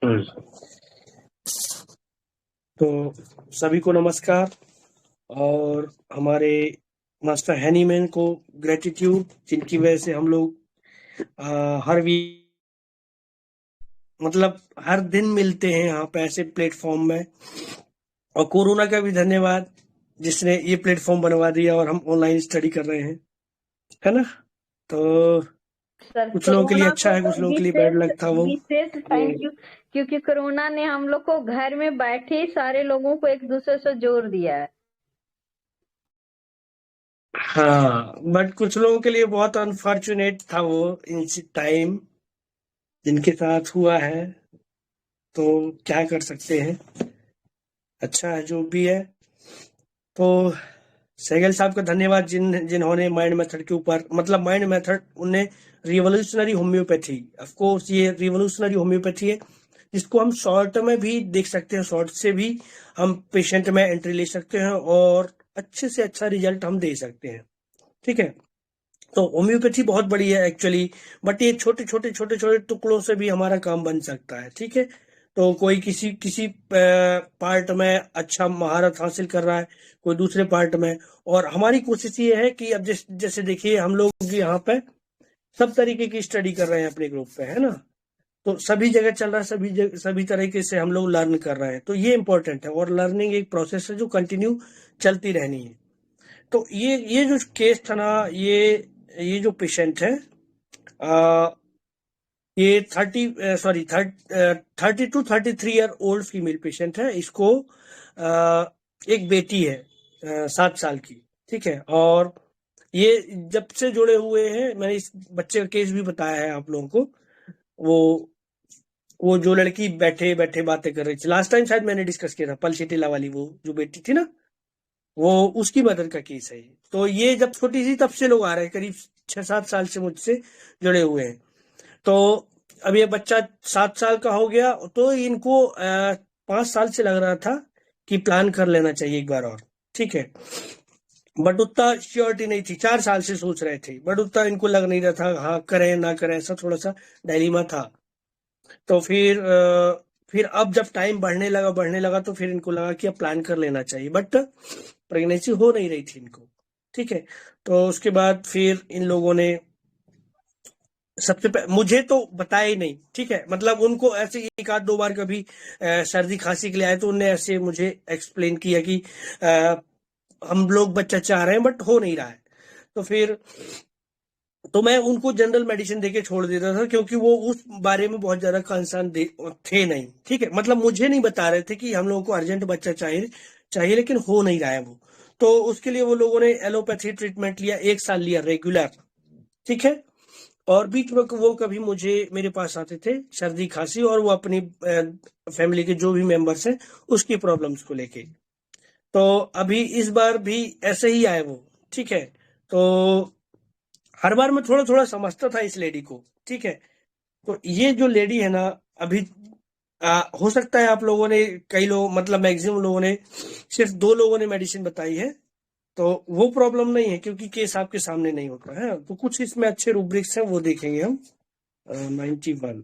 हम्म। तो सभी को नमस्कार। और हमारे मास्टर हैनीमैन को ग्रेटिट्यूड, जिनकी वजह से हम लोग हर वीक मतलब हर दिन मिलते हैं यहाँ पे ऐसे प्लेटफॉर्म में। और कोरोना का भी धन्यवाद, जिसने ये प्लेटफॉर्म बनवा दिया और हम ऑनलाइन स्टडी कर रहे हैं, है ना। तो सर, कुछ लोगों के लिए कोरोना अच्छा को है, तो कुछ लोगों के लिए बैड विशेष लक था वो। विशेष ये थैंक यू, क्योंकि कोरोना ने हम लोग को घर में बैठे सारे लोगों को एक दूसरे से जोड़ दिया है। हाँ, बट कुछ लोगों के लिए बहुत अनफॉर्चुनेट था वो इन टाइम, जिनके साथ हुआ है। तो क्या कर सकते हैं, अच्छा है जो भी है। तो सहगल साहब का धन्यवाद, जिन्होंने माइंड मेथड के ऊपर, मतलब माइंड मेथड उनने रिवोल्यूशनरी होम्योपैथी, ऑफ कोर्स ये रिवोल्यूशनरी होम्योपैथी है, जिसको हम शॉर्ट में भी देख सकते हैं, शॉर्ट से भी हम पेशेंट में एंट्री ले सकते हैं और अच्छे से अच्छा रिजल्ट हम दे सकते हैं। ठीक है। तो होम्योपैथी बहुत बड़ी है एक्चुअली, बट ये छोटे छोटे छोटे छोटे टुकड़ों से भी हमारा काम बन सकता है। ठीक है। तो कोई किसी किसी पार्ट में अच्छा महारत हासिल कर रहा है, कोई दूसरे पार्ट में। और हमारी कोशिश ये है कि अब जैसे देखिए, हम लोग यहाँ पे सब तरीके की स्टडी कर रहे हैं अपने ग्रुप पे, है ना। तो सभी जगह चल रहा है, सभी तरीके से हम लोग लर्न कर रहे हैं। तो ये इंपॉर्टेंट है, और लर्निंग एक प्रोसेस है जो कंटिन्यू चलती रहनी है। तो ये जो केस था ना, ये जो पेशेंट है, आ, ये 32-33 ईयर ओल्ड फीमेल पेशेंट है। इसको एक बेटी है 7 साल की। ठीक है। और ये जब से जुड़े हुए हैं, मैंने इस बच्चे का केस भी बताया है आप लोगों को। वो वो जो लड़की बैठे बैठे बातें कर रही थी, लास्ट टाइम शायद मैंने डिस्कस किया था, पल शेटेला वाली, वो जो बेटी थी ना, वो उसकी मदर का केस है ये। तो ये जब छोटी सी तब से लोग आ रहे हैं, करीब 6-7 साल से मुझसे जुड़े हुए हैं। तो अब ये बच्चा 7 साल का हो गया, तो इनको 5 साल से लग रहा था कि प्लान कर लेना चाहिए एक बार और। ठीक है। बट उतना श्योरिटी नहीं थी, 4 साल से सोच रहे थे, बट उतना इनको लग नहीं रहा था, हाँ करें ना करें, ऐसा थोड़ा सा डायलीमा था। तो फिर अब जब टाइम बढ़ने लगा तो फिर इनको लगा कि अब प्लान कर लेना चाहिए, बट प्रेगनेंसी हो नहीं रही थी इनको। ठीक है। तो उसके बाद फिर इन लोगों ने मुझे तो बताया ही नहीं। ठीक है। मतलब उनको ऐसे एक आध दो बार कभी सर्दी खांसी के लिए आए, तो उनने ऐसे मुझे एक्सप्लेन किया कि अ, हम लोग बच्चा चाह रहे हैं बट हो नहीं रहा है। तो फिर तो मैं उनको जनरल मेडिसिन देके छोड़ देता था, क्योंकि वो उस बारे में बहुत ज्यादा कंसर्न थे नहीं। ठीक है। मतलब मुझे नहीं बता रहे थे कि हम लोगों को अर्जेंट बच्चा चाहिए चाहिए, लेकिन हो नहीं रहा है वो। तो उसके लिए वो लोगों ने एलोपैथी ट्रीटमेंट लिया, 1 साल लिया रेगुलर। ठीक है। और बीच में वो कभी मुझे मेरे पास आते थे सर्दी खांसी, और वो अपनी फैमिली के जो भी मेंबर्स हैं उसकी प्रॉब्लम्स को लेके। तो अभी इस बार भी ऐसे ही आए वो। ठीक है। तो हर बार मैं थोड़ा थोड़ा समझता था इस लेडी को। ठीक है। तो ये जो लेडी है ना, अभी हो सकता है आप लोगों ने, कई लोग, मतलब मैक्सिमम लोगों ने, सिर्फ 2 लोगों ने मेडिसिन बताई है। तो वो प्रॉब्लम नहीं है, क्योंकि केस आपके सामने नहीं होता है। तो कुछ इसमें अच्छे रूब्रिक्स हैं, वो देखेंगे हम। 91।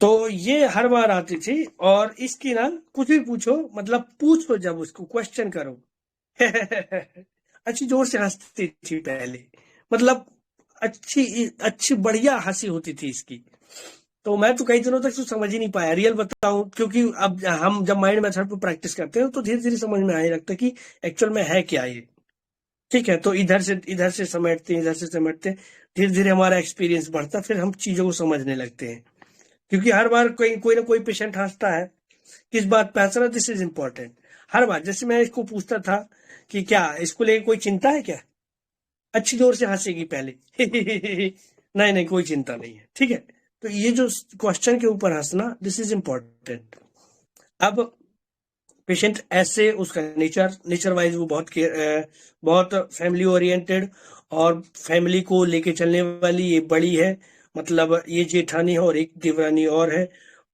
तो ये हर बार आती थी, और इसकी ना कुछ भी पूछो, मतलब पूछो, जब उसको क्वेश्चन करो अच्छी जोर से हंसती थी पहले, मतलब अच्छी अच्छी बढ़िया हंसी होती थी इसकी। तो मैं तो कई दिनों तक तो समझ ही नहीं पाया, रियल बताऊं, क्योंकि अब हम जब माइंड मेथड पर प्रैक्टिस करते हैं तो धीरे धीरे समझ में आने लगता है कि एक्चुअल में है क्या ये। ठीक है। तो इधर से समेटते हैं, इधर से समेटते हैं, धीरे धीरे हमारा एक्सपीरियंस बढ़ता है, फिर हम चीजों को समझने लगते हैं। क्योंकि हर बार कोई कोई ना कोई पेशेंट हंसता है, किस बात पे हंस रहा है, दिस इज इम्पोर्टेंट। हर बार जैसे मैं इसको पूछता था कि क्या इसको लेके कोई चिंता है क्या, अच्छी जोर से हंसेगी पहले नहीं नहीं, कोई चिंता नहीं है। ठीक है। तो ये जो क्वेश्चन के ऊपर हंसना, दिस इज इम्पोर्टेंट। अब पेशेंट ऐसे, उसका नेचर वाइज वो बहुत फैमिली ओरिएंटेड, और फैमिली को लेके चलने वाली ये बड़ी है। मतलब ये जेठानी है और एक देवरानी और है,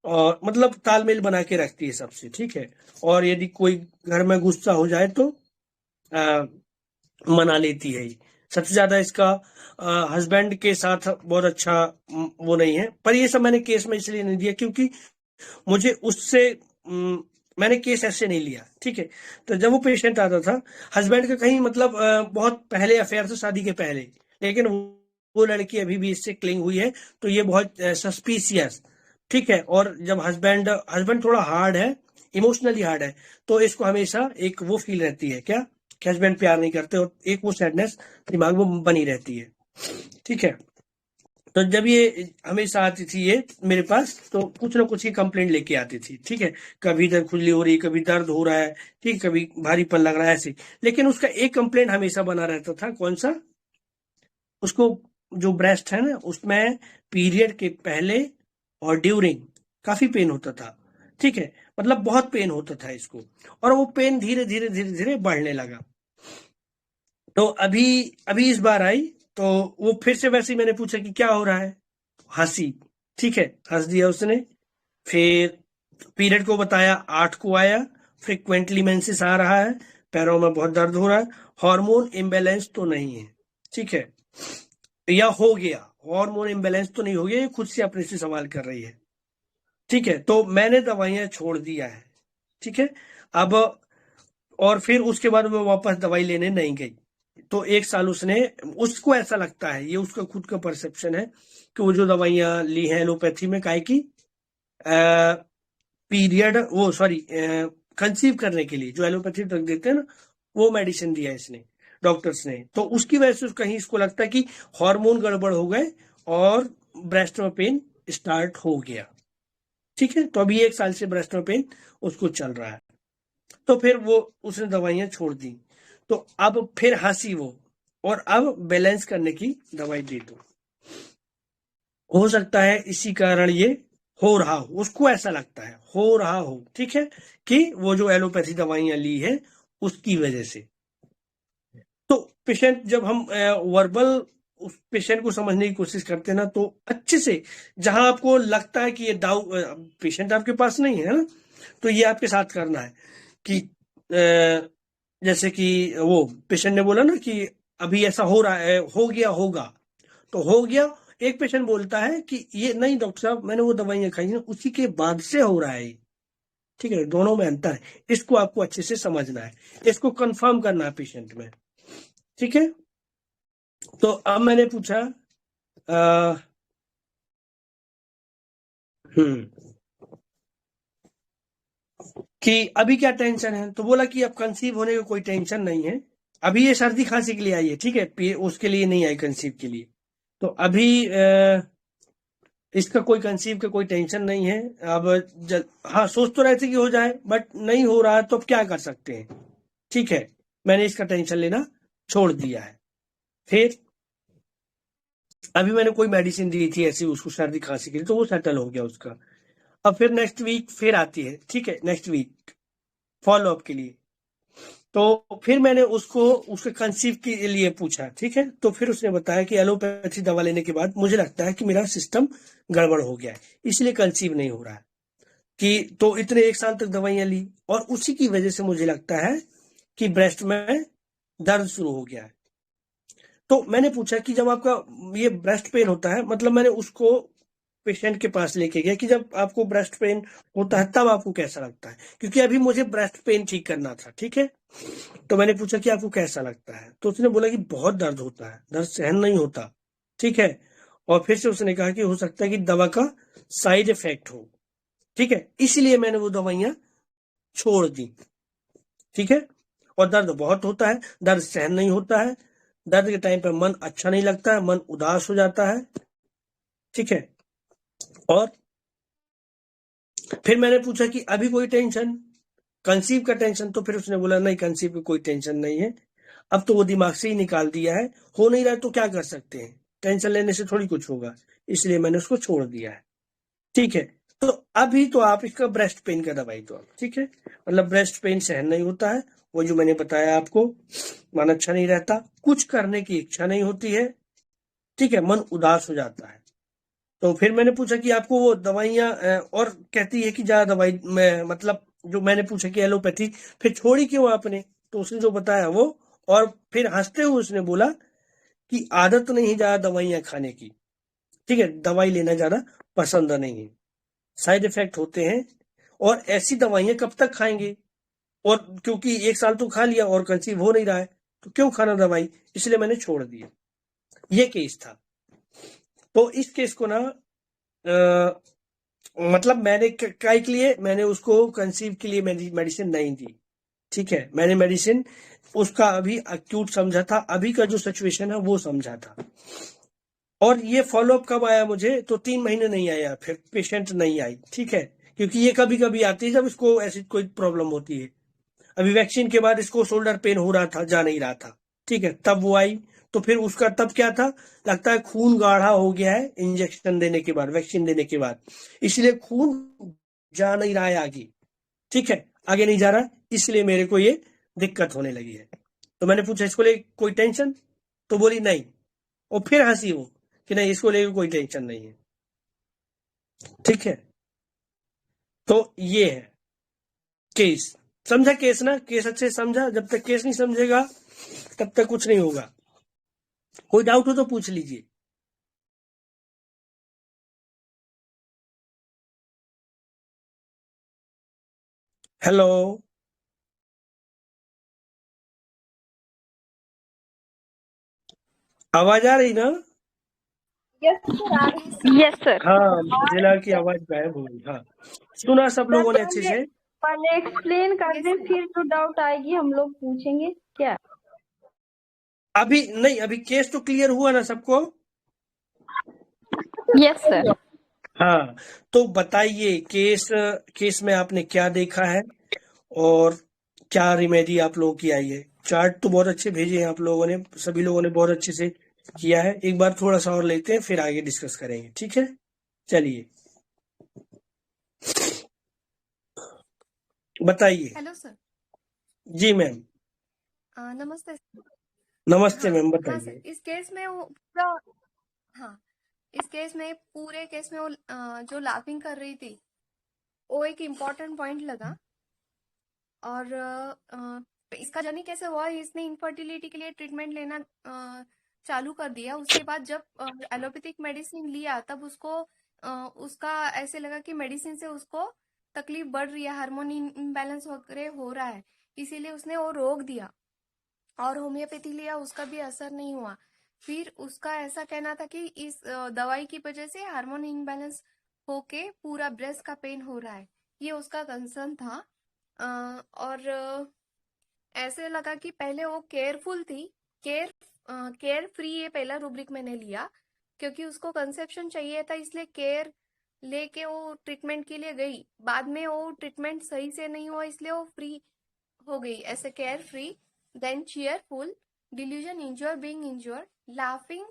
और मतलब तालमेल बना के रखती है सबसे। ठीक है। और यदि कोई घर में गुस्सा हो जाए तो आ, मना लेती है ये। सबसे ज्यादा इसका हस्बैंड के साथ बहुत अच्छा वो नहीं है। पर ये सब मैंने केस में इसलिए नहीं दिया क्योंकि मुझे उससे मैंने केस ऐसे नहीं लिया, ठीक है। तो जब वो पेशेंट आता था, हस्बैंड का कहीं मतलब बहुत पहले अफेयर था, शादी के पहले, लेकिन वो लड़की अभी भी इससे क्लिंग हुई है, तो ये बहुत सस्पिशियस, ठीक है। और जब हस्बैंड हस्बैंड थोड़ा हार्ड है, इमोशनली हार्ड है, तो इसको हमेशा एक वो फील रहती है क्या कि हस्बैंड प्यार नहीं करते, और एक वो सैडनेस दिमाग में बनी रहती है, ठीक है। तो जब ये हमेशा आती थी ये मेरे पास, तो कुछ ना कुछ ही कंप्लेंट लेके आती थी, ठीक है। कभी इधर खुजली हो रही, कभी दर्द हो रहा है, ठीक, कभी भारीपन लग रहा है, ऐसे। लेकिन उसका एक कंप्लेंट हमेशा बना रहता था, कौन सा? उसको जो ब्रेस्ट है ना, उसमें पीरियड के पहले और ड्यूरिंग काफी पेन होता था, ठीक है। मतलब बहुत पेन होता था इसको, और वो पेन धीरे धीरे धीरे धीरे बढ़ने लगा। तो अभी अभी इस बार आई, तो वो फिर से वैसे ही मैंने पूछा कि क्या हो रहा है, हंसी, ठीक है, हंस दिया उसने। फिर पीरियड को बताया, 8 को आया, फ्रिक्वेंटली मेंसेस आ रहा है, पैरों में बहुत दर्द हो रहा है, हार्मोन इम्बैलेंस तो नहीं है, ठीक है, या हो गया, हार्मोन इम्बैलेंस तो नहीं हो गया, ये खुद से अपने से सवाल कर रही है, ठीक है। तो मैंने दवाइयां छोड़ दिया है, ठीक है। अब और फिर उसके बाद वो वापस दवाई लेने नहीं गई। तो 1 साल उसने, उसको ऐसा लगता है, ये उसका खुद का परसेप्शन है कि वो जो दवाइयां ली हैं एलोपैथी में, काय की पीरियड, वो सॉरी, कंसीव करने के लिए जो एलोपैथी ड्रग देते हैं ना, वो मेडिसिन दिया इसने, डॉक्टर्स ने। तो उसकी वजह से कहीं इसको लगता है कि हार्मोन गड़बड़ हो गए और ब्रेस्ट में पेन स्टार्ट हो गया, ठीक है। तो अभी 1 साल से ब्रेस्ट में पेन उसको चल रहा है। तो फिर वो उसने दवाइयां छोड़ दी, तो अब फिर हंसी वो, और अब बैलेंस करने की दवाई दे दो। हो सकता है इसी कारण ये हो रहा हो, उसको ऐसा लगता है हो रहा हो, ठीक है, कि वो जो एलोपैथी दवाइयां ली है उसकी वजह से। तो पेशेंट, जब हम वर्बल उस पेशेंट को समझने की कोशिश करते हैं ना, तो अच्छे से, जहां आपको लगता है कि ये डाउट, पेशेंट आपके पास नहीं है ना, तो ये आपके साथ करना है कि जैसे कि वो पेशेंट ने बोला ना कि अभी ऐसा हो रहा है, हो गया होगा, तो हो गया। एक पेशेंट बोलता है कि ये नहीं डॉक्टर साहब, मैंने वो दवाइयां खाई हैं, उसी के बाद से हो रहा है, ठीक है। दोनों में अंतर है, इसको आपको अच्छे से समझना है, इसको कंफर्म करना है पेशेंट में, ठीक है। तो अब मैंने पूछा आ, हम्म कि अभी क्या टेंशन है, तो बोला कि अब कंसीव होने का कोई टेंशन नहीं है, अभी ये सर्दी खांसी के लिए आई है, ठीक है, उसके लिए नहीं आई कंसीव के लिए। तो अभी इसका कोई कंसीव का कोई टेंशन नहीं है। अब हाँ, सोच तो रहे थे कि हो जाए, बट नहीं हो रहा है, तो अब क्या कर सकते हैं, ठीक है। मैंने इसका टेंशन लेना छोड़ दिया है। फिर अभी मैंने कोई मेडिसिन दी थी ऐसी उसको सर्दी खांसी के लिए, तो वो सेटल हो गया उसका। अब फिर नेक्स्ट वीक फिर आती है, ठीक है, नेक्स्ट वीक फॉलो अप के लिए। तो फिर मैंने उसको उसके कंसीव के लिए पूछा, ठीक है। तो फिर उसने बताया कि एलोपैथी दवा लेने के बाद मुझे लगता है कि मेरा सिस्टम गड़बड़ हो गया है, इसलिए कंसीव नहीं हो रहा है। कि तो इतने 1 साल तक दवाइयां ली, और उसी की वजह से मुझे लगता है कि ब्रेस्ट में दर्द शुरू हो गया है। तो मैंने पूछा कि जब आपका ये ब्रेस्ट पेन होता है, मतलब मैंने उसको पेशेंट के पास लेके गया कि जब आपको ब्रेस्ट पेन होता है तब आपको कैसा लगता है, क्योंकि अभी मुझे ब्रेस्ट पेन ठीक करना था, ठीक है। तो मैंने पूछा कि आपको कैसा लगता है, तो उसने बोला कि बहुत दर्द होता है, दर्द सहन नहीं होता, ठीक है। और फिर से उसने कहा कि हो सकता है कि दवा का साइड इफेक्ट हो, ठीक है, इसलिए मैंने वो दवाइयां छोड़ दी, ठीक है। और दर्द बहुत होता है, दर्द सहन नहीं होता है, दर्द के टाइम पर मन अच्छा नहीं लगता है, मन उदास हो जाता है, ठीक है। और फिर मैंने पूछा कि अभी कोई टेंशन, कंसीव का टेंशन, तो फिर उसने बोला नहीं, कंसीव की कोई टेंशन नहीं है, अब तो वो दिमाग से ही निकाल दिया है, हो नहीं रहा है तो क्या कर सकते हैं, टेंशन लेने से थोड़ी कुछ होगा, इसलिए मैंने उसको छोड़ दिया है, ठीक है। तो अभी तो आप इसका ब्रेस्ट पेन का दवाई दो, ठीक है, मतलब ब्रेस्ट पेन सहन नहीं होता है, वो जो मैंने बताया आपको, मन अच्छा नहीं रहता, कुछ करने की इच्छा नहीं होती है, ठीक है, मन उदास हो जाता है। तो फिर मैंने पूछा कि आपको वो दवाइयां और कहती है कि ज्यादा दवाई मतलब जो मैंने पूछा कि एलोपैथी फिर छोड़ी क्यों आपने, तो उसने जो बताया वो, और फिर हंसते हुए उसने बोला कि आदत नहीं है ज्यादा दवाइयां खाने की, ठीक है, दवाई लेना ज्यादा पसंद नहीं है, साइड इफेक्ट होते हैं, और ऐसी दवाइयां कब तक खाएंगे, और क्योंकि 1 साल तो खा लिया और कंसीव हो नहीं रहा है, तो क्यों खाना दवाई, इसलिए मैंने छोड़ दिया। ये केस था। तो इस केस को ना मतलब मैंने काय के लिए मैंने उसको कंसीव के लिए मेडिसिन नहीं दी, ठीक है, मैंने मेडिसिन उसका अभी अक्यूट समझा था, अभी का जो सिचुएशन है वो समझा था। और ये फॉलोअप कब आया मुझे, तो 3 महीने नहीं आया, फिर पेशेंट नहीं आई, ठीक है, क्योंकि ये कभी कभी आती है जब इसको ऐसी कोई प्रॉब्लम होती है। अभी वैक्सीन के बाद इसको शोल्डर पेन हो रहा था, जा नहीं रहा था, ठीक है, तब वो आई, तो फिर उसका तब क्या था, लगता है खून गाढ़ा हो गया है इंजेक्शन देने के बाद, वैक्सीन देने के बाद, इसलिए खून जा नहीं रहा है आगे, ठीक है, आगे नहीं जा रहा, इसलिए मेरे को ये दिक्कत होने लगी है। तो मैंने पूछा इसको लेके कोई टेंशन, तो बोली नहीं, और फिर हंसी वो कि नहीं इसको लेके कोई टेंशन नहीं है, ठीक है। तो ये है केस, समझा केस ना, केस अच्छे से समझा, जब तक केस नहीं समझेगा तब तक कुछ नहीं होगा। कोई डाउट हो तो पूछ लीजिए। हेलो, आवाज आ रही ना? Yes sir. हाँ, मुझे लगा कि आवाज गायब हो गई। हाँ, सुना सब सर लोगों ने अच्छे से? पहले एक्सप्लेन कर दें, फिर जो डाउट आएगी हम लोग पूछेंगे क्या? अभी नहीं, अभी केस तो क्लियर हुआ ना सबको? Yes sir. हाँ, तो बताइए केस, केस में आपने क्या देखा है और क्या रिमेडी आप लोगों की आई है। चार्ट तो बहुत अच्छे भेजे हैं आप लोगों ने, सभी लोगों ने बहुत अच्छे से किया है। एक बार थोड़ा सा और लेते हैं फिर आगे डिस्कस करेंगे, ठीक है, चलिए बताइए। Hello sir. जी मैम। नमस्ते सर। नमस्ते हाँ मैम, हाँ सर, बताइए। इस केस में वो पूरा, हाँ, इस केस में पूरे केस में वो जो लाफिंग कर रही थी वो एक इम्पोर्टेंट पॉइंट लगा। और इसका जर्नी कैसे हुआ, इसने इनफर्टिलिटी के लिए ट्रीटमेंट लेना चालू कर दिया। उसके बाद जब एलोपैथिक मेडिसिन लिया तब उसको उसका ऐसे लगा कि मेडिसिन से उसको तकलीफ बढ़ रही है, हार्मोन इम्बैलेंस वगैरह हो रहा है, इसीलिए उसने वो रोक दिया। और होम्योपैथी लिया, उसका भी असर नहीं हुआ। फिर उसका ऐसा कहना था कि इस दवाई की वजह से हार्मोन इम्बैलेंस होके पूरा ब्रेस्ट का पेन हो रहा है, ये उसका कंसर्न था। और ऐसे लगा कि पहले वो केयरफुल थी, केयर केयर फ्री ये पहला रूब्रिक मैंने लिया, क्योंकि उसको कंसेप्शन चाहिए था, इसलिए केयर लेके वो ट्रीटमेंट के लिए गई। बाद में वो ट्रीटमेंट सही से नहीं हुआ, इसलिए वो फ्री हो गई, ऐसे care free, then cheerful, delusion, injure, being injure, laughing,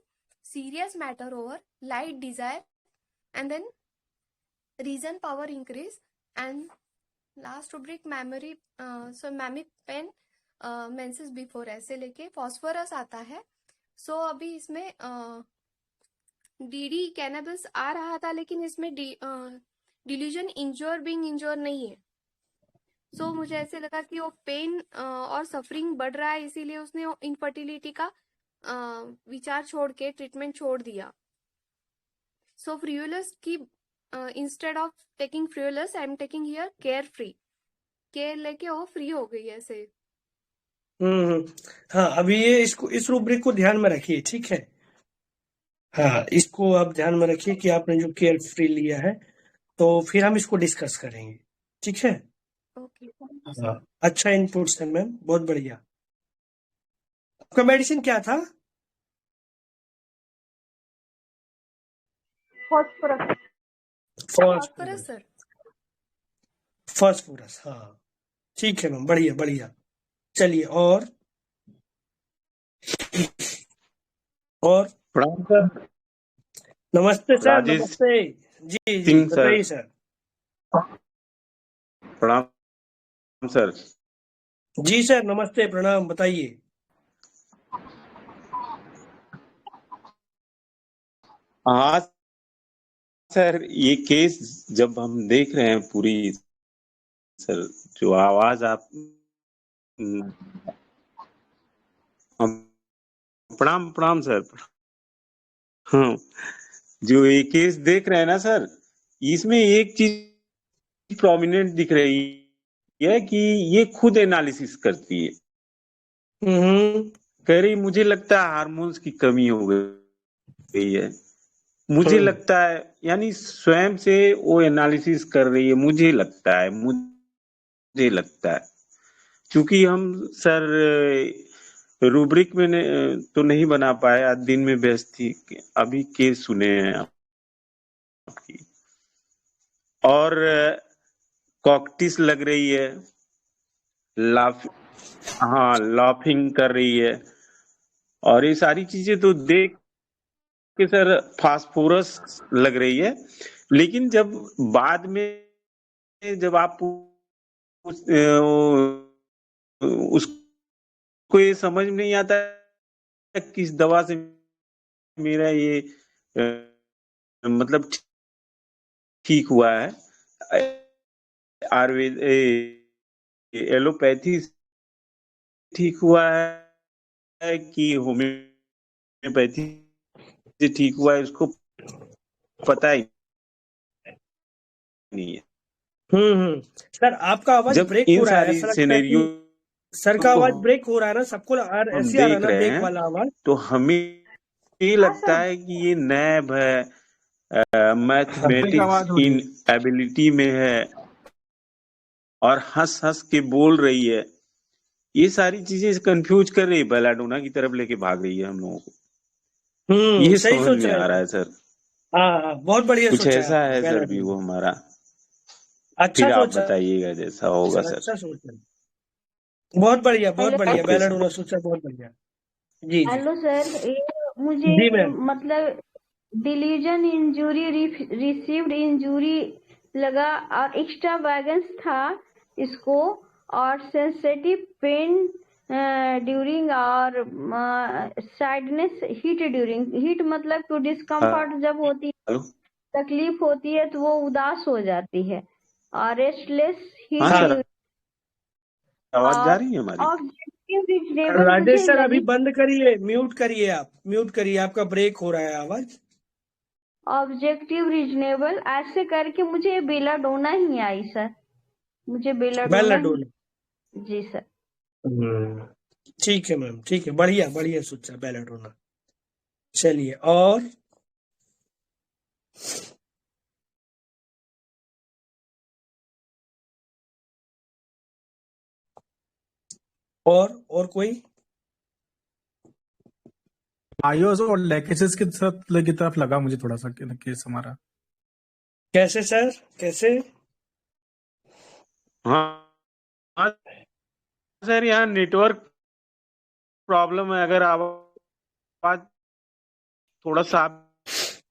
serious matter over, light desire, and then reason power increase, and last rubric memory, so mammae pain, menses before, ऐसे लेके फॉस्फोरस आता है। सो अभी इसमें डीडी कैनाबिस आ रहा था, लेकिन इसमें डिल्यूजन, इंज्योर, बीइंग इंज्योर नहीं है। सो मुझे ऐसे लगा कि वो पेन और सफरिंग बढ़ रहा है, इसीलिए उसने इनफर्टिलिटी का विचार छोड़ के ट्रीटमेंट छोड़ दिया। सो फ्रियोलस की instead of taking frivolous I am taking here care free, care लेके वो फ्री हो गई ऐसे। हम्म। हाँ, अभी ये इसको, इस रूब्रिक को ध्यान में रखिए, ठीक है। हाँ, इसको आप ध्यान में रखिए कि आपने जो केयर फ्री लिया है, तो फिर हम इसको डिस्कस करेंगे, ठीक है। ओके, थैंक यू हाँ, सर। अच्छा इनपुट्स है मैम, बहुत बढ़िया। आपका मेडिसिन क्या था? Phosphorus. Phosphorus phosphorus. Sir. Phosphorus, हाँ, ठीक है मैम, बढ़िया बढ़िया। चलिए, और प्रणाम सर। नमस्ते सर, राजेश नमस्ते। जी जी, सिंह सर। बताइए सर। प्रणाम सर। जी सर, नमस्ते, प्रणाम, बताइए। हाँ सर, ये केस जब हम देख रहे हैं पूरी, सर जो आवाज आप हम प्रणाम प्रणाम सर। हाँ, जो ये केस देख रहे हैं ना सर, इसमें एक चीज प्रोमिनेंट दिख रही है कि ये खुद एनालिसिस करती है। कह रही मुझे लगता है हार्मोन्स की कमी हो गई है, मुझे लगता है, यानी स्वयं से वो एनालिसिस कर रही है। मुझे लगता है क्योंकि हम सर रूब्रिक में तो नहीं बना पाए, आज दिन में व्यस्त थी, अभी केस सुने हैं आपकी, और कॉकटिस लग रही है, लाफ हाँ लाफिंग कर रही है, और ये सारी चीजें तो देख के सर फास्फोरस लग रही है। लेकिन जब बाद में जब आप उसको ये समझ में नहीं आता किस दवा से मेरा ये मतलब ठीक हुआ है, आयुर्वेद एलोपैथी ठीक हुआ है कि होम्योपैथी से ठीक हुआ है, उसको पता ही नहीं है। सर आपका आवाज जब ब्रेक हो इन रहा है, सारी ऐसा लगता है सिनेरियो कि सर का को आवाज ब्रेक हो रहा है ना, सबको हम ऐसे आ रहा है देख ना रहे ब्रेक हैं, वाला आवाज। तो हमें ये हाँ लगता सर। है कि ये नैब है, सब्जेक्ट मैथमेटिक्स आवाज हो रही इन है। एबिलिटी में है, और हंस हंस के बोल रही है। ये सारी चीजें कंफ्यूज कर रही है, बेलाडोना की तरफ लेके भाग रही है हम लोगों को। ये सही समझ सोच में रहे आ हैं रहा सर। है सर। हाँ, बहुत बढ़िया कुछ सोचा है ऐसा आपने है सर बेलाडोना। व्यू हमारा, अच्छा फिर आप सोचा बताइएगा जैसा होगा सर, सर। अच्छा सोचा। बहुत बढ़िया, बहुत हेलो बढ़िया, ओके सर। बेलाडोना सोचा, बहुत बढ़िया। जी जी हेलो सर, ये मुझे जी मैम। मतलब डिलीजन इंजूरी, रिसीव्ड इंजूरी लगा और एक्स्ट्रा वैगन्स था इसको, और सेंसिटिव पेन ड्यूरिंग, और सैडनेस, हीट ड्यूरिंग। हीट मतलब तो डिस्कम्फर्ट जब होती है, हेलो। तकलीफ होती है तो वो उदास हो जाती है, और रेस्टलेस हीट हाँ हाँ, सर, ड्यूरिंग, आवाज जा और रही है हमारी? ऑब्जेक्टिव रीजनेबल राजेश मुझे सर अभी लगी। बंद करिए, म्यूट करिए, आप म्यूट करिए, आपका ब्रेक हो रहा है आवाज। ऑब्जेक्टिव रीजनेबल ऐसे करके मुझे बेलाडोना ही आई सर, मुझे बेलाडोना ही। बेलाडोना। जी सर। ठीक है मैम, ठीक है, बढ़िया बढ़िया सोचा बेलाडोना। चलिए, और कोई? आईओएस और लैकेसेस की तरफ लगा मुझे थोड़ा सा केस हमारा। कैसे सर, कैसे? हाँ हाँ सर, यहाँ नेटवर्क प्रॉब्लम है। अगर आवाज थोड़ा सा आप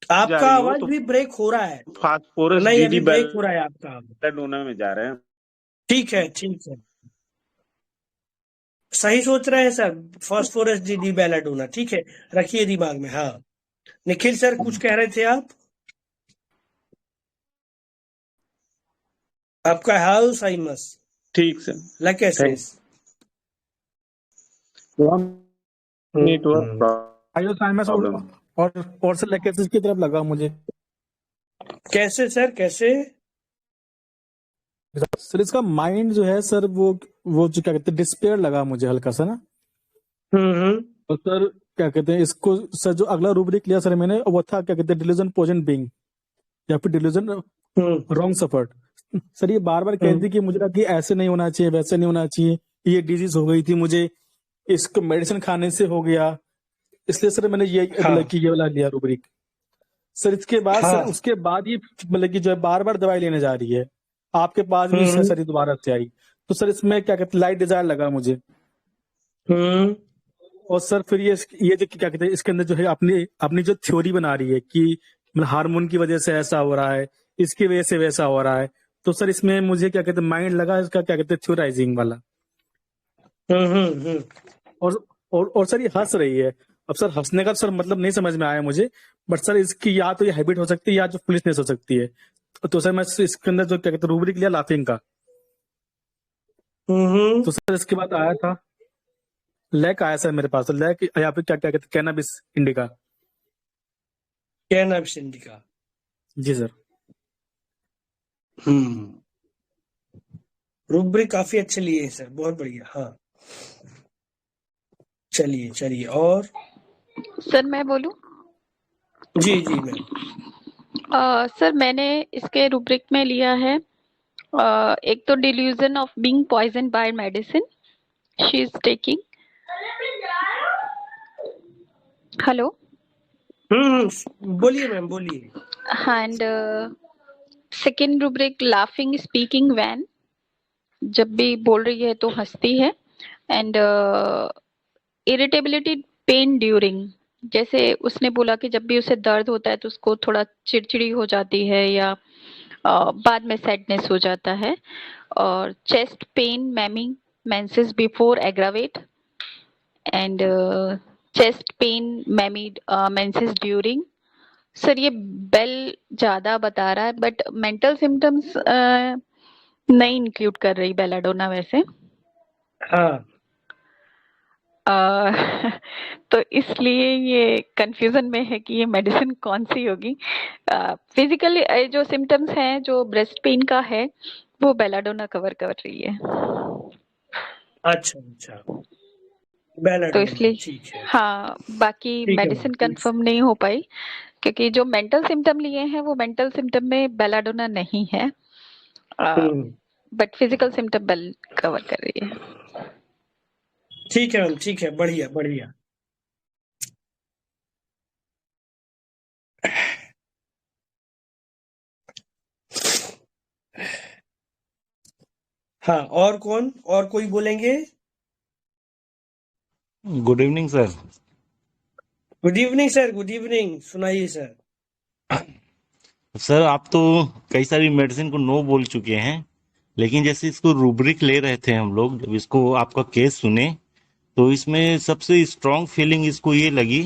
जा आपका रही हो आवाज तो भी ब्रेक हो रहा है। फास्फोरस नहीं, डीडी अभी ब्रेक हो रहा है आपका आवाज। बेलाडोना में जा रहे हैं। ठीक है, ठीक है, सही सोच रहे हैं सर। फास्फोरस डी बेलाडोना, ठीक है, रखिए दिमाग में। हाँ, निखिल सर कुछ कह रहे थे आप? आपका हाउस ठीक sir, thank. Lachesis. Network iOS problem. और से लैकेसेस की तरफ लगा मुझे। कैसे सर, कैसे? सर इसका माइंड जो है सर, वो जो क्या कहते हैं, डिस्पेयर लगा मुझे हल्का सा ना। हम्म। और सर क्या कहते हैं इसको, सर जो अगला रूब्रिक लिया सर मैंने, वो था क्या कहते हैं, डिलीजन पोजेंट बीइंग, या फिर delusion hmm. Wrong suffered. Sir ये बार बार कहती थी कि मुझे लगा कि ऐसे नहीं होना चाहिए, वैसे नहीं होना चाहिए, ये डिजीज हो गई थी मुझे, इसको मेडिसिन खाने से हो गया, इसलिए सर मैंने ये हाँ मतलब कि ये वाला लिया रूब्रिक। सर इसके बाद सर हाँ। उसके बाद ये मतलब कि जो है बार बार दवाई लेने जा रही है, आपके पास भी सर ये दोबारा से आई, तो सर इसमें क्या कहते हैं, लाइट डिजायर लगा मुझे। हम्म। और सर फिर ये जो क्या कहते हैं, इसके अंदर जो है अपनी अपनी जो थ्योरी बना रही है कि मतलब हार्मोन की वजह से ऐसा हो रहा है, इसकी वजह से वैसा हो रहा है। तो सर इसमें मुझे क्या कहते हैं, माइंड लगा इसका क्या कहते हैं, थ्योराइजिंग वाला। हम्म। और सर ये हंस रही है। अब सर हंसने का सर मतलब नहीं समझ में आया मुझे, बट सर इसकी या तो ये हैबिट हो सकती है, या जो फुलिशनेस हो सकती है। तो सर मैं इसके अंदर जो क्या कहते हैं रूब्रिक लिया लाफिंग का। हम्म। तो सर इसके बाद आया था लैक आया सर मेरे पास, तो लैक या फिर क्या क्या कहते, कैनाबिस इंडिका। Cannabis indica. जी सर। रूब्रिक काफी अच्छे लिए हैं सर, बहुत बढ़िया। हाँ, चलिए चलिए। और सर मैं बोलूं? जी जी मैम। सर मैंने इसके रूब्रिक में लिया है एक तो delusion of being poison by medicine she is taking. Hello. बोलिए मैम, बोलिए। And second rubric laughing speaking when, जब भी बोल रही है तो हंसती है। एंड इरिटेबिलिटी पेन ड्यूरिंग, जैसे उसने बोला कि जब भी उसे दर्द होता है तो उसको थोड़ा चिड़चिड़ी हो जाती है या बाद में सैडनेस हो जाता है। और chest pain mammae menses before aggravate and chest pain mammae menses during. Sir ये बेल ज्यादा बता रहा है बट मेंटल सिम्टम्स नहीं इंक्लूड कर रही बेलाडोना वैसे। हाँ, तो इसलिए ये कंफ्यूजन में है कि ये मेडिसिन कौन सी होगी। फिजिकली जो सिम्टम्स हैं जो ब्रेस्ट पेन का है वो बेलाडोना कवर कर रही है। अच्छा अच्छा, तो बेलाडोना, इसलिए ठीक है। हाँ, बाकी ठीक है मैम, मेडिसिन ठीक। कंफर्म नहीं हो पाई क्योंकि जो मेंटल सिम्टम लिए हैं वो मेंटल सिम्टम में बेलाडोना नहीं है, but physical symptom bell cover कर रही है। ठीक है मैम, ठीक है, बढ़िया बढ़िया। हाँ, और कौन, और कोई बोलेंगे? Good evening sir. Good evening sir, good evening, सुनाइए सर। सर आप तो कई सारी मेडिसिन को नो बोल चुके हैं, लेकिन जैसे इसको रूब्रिक ले रहे थे हम लोग, जब इसको आपका केस सुने तो इसमें सबसे स्ट्रांग फीलिंग इसको ये लगी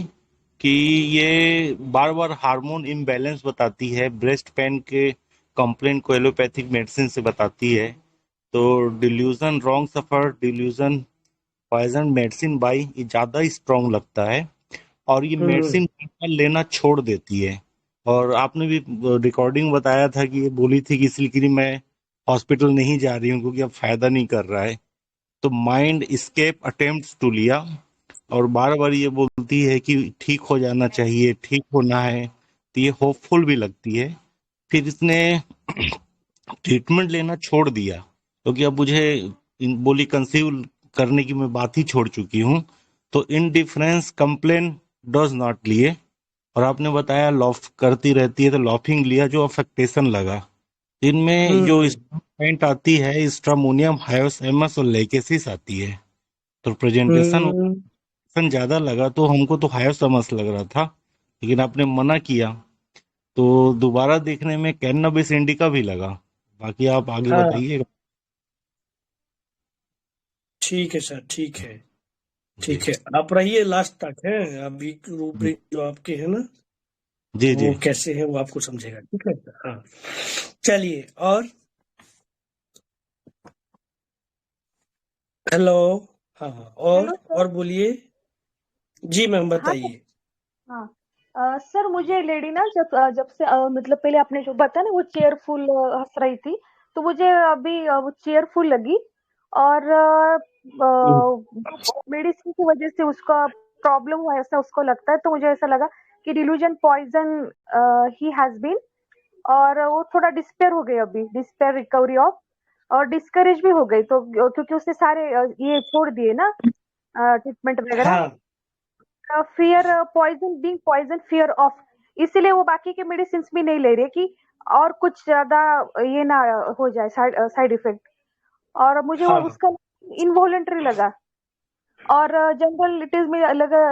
कि ये बार बार हार्मोन इम्बैलेंस बताती है, ब्रेस्ट पेन के कंप्लेंट को एलोपैथिक मेडिसिन से बताती है। तो delusion wrong suffer, delusion poison medicine by, ये ज़्यादा स्ट्रांग लगता है और ये मेडिसिन लेना छोड़ देती है। और आपने भी रिकॉर्डिंग बताया था कि ये बोली थी कि इसलिए मैं हॉस्पिटल नहीं जा रही हूँ क्योंकि अब फायदा नहीं कर रहा है। तो माइंड स्केप अटेम्प्ट्स टू लिया और बार बार ये बोलती है कि ठीक हो जाना चाहिए, ठीक होना है, तो ये होपफुल भी लगती है। फिर इसने ट्रीटमेंट लेना छोड़ दिया क्योंकि अब मुझे बोली कंसीव करने की मैं बात ही छोड़ चुकी हूँ। तो इनडिफरेंस कंप्लेन डज नॉट लिए, और आपने बताया लॉफ करती रहती है तो लॉफिंग लिया जो अफेक्टेशन लगा। इनमें जो पॉइंट आती है स्ट्रामोनियम हायोसेमस और लेकेसिस आती है। तो प्रेजेंटेशन ज्यादा लगा तो हमको तो हायोसेमस लग रहा था, लेकिन आपने मना किया तो दोबारा देखने में कैनबिस इंडिका भी लगा। बाकी आप आगे हाँ, बताइएगा। ठीक है सर, ठीक है, जी ठीक है। आप रहिए लास्ट तक है, अभी रूब्रिक जो आपके है ना, जी वो जी। कैसे है वो आपको समझेगा, ठीक है सर। हाँ, चलिए। और हेलो। हाँ हाँ, हेलो सर। और बोलिए। जी मैम, हाँ सर। बताइए। हाँ सर, मुझे लेडी ना जब से मतलब पहले आपने जो बताया ना वो चेयरफुल हंस रही थी, तो मुझे अभी वो चेयरफुल लगी। और मेडिसिन की वजह से उसका प्रॉब्लम हुआ ऐसा उसको लगता है, तो मुझे ऐसा लगा कि डिल्यूजन पॉइजन ही हैज बीन। और वो थोड़ा डिस्पेयर हो गई, अभी डिस्पेयर रिकवरी ऑफ, और डिस्करेज भी हो गई, तो क्योंकि उसने सारे ये छोड़ दिए ना ट्रीटमेंट वगैरह। हाँ fear poison being poison fear of, इसीलिए वो बाकी के मेडिसिन भी नहीं ले रही कि और कुछ ज्यादा ये ना हो जाए साइड इफेक्ट। और मुझे वो हाँ उसका इनवॉलेंटरी लगा। और जनरल इट इज में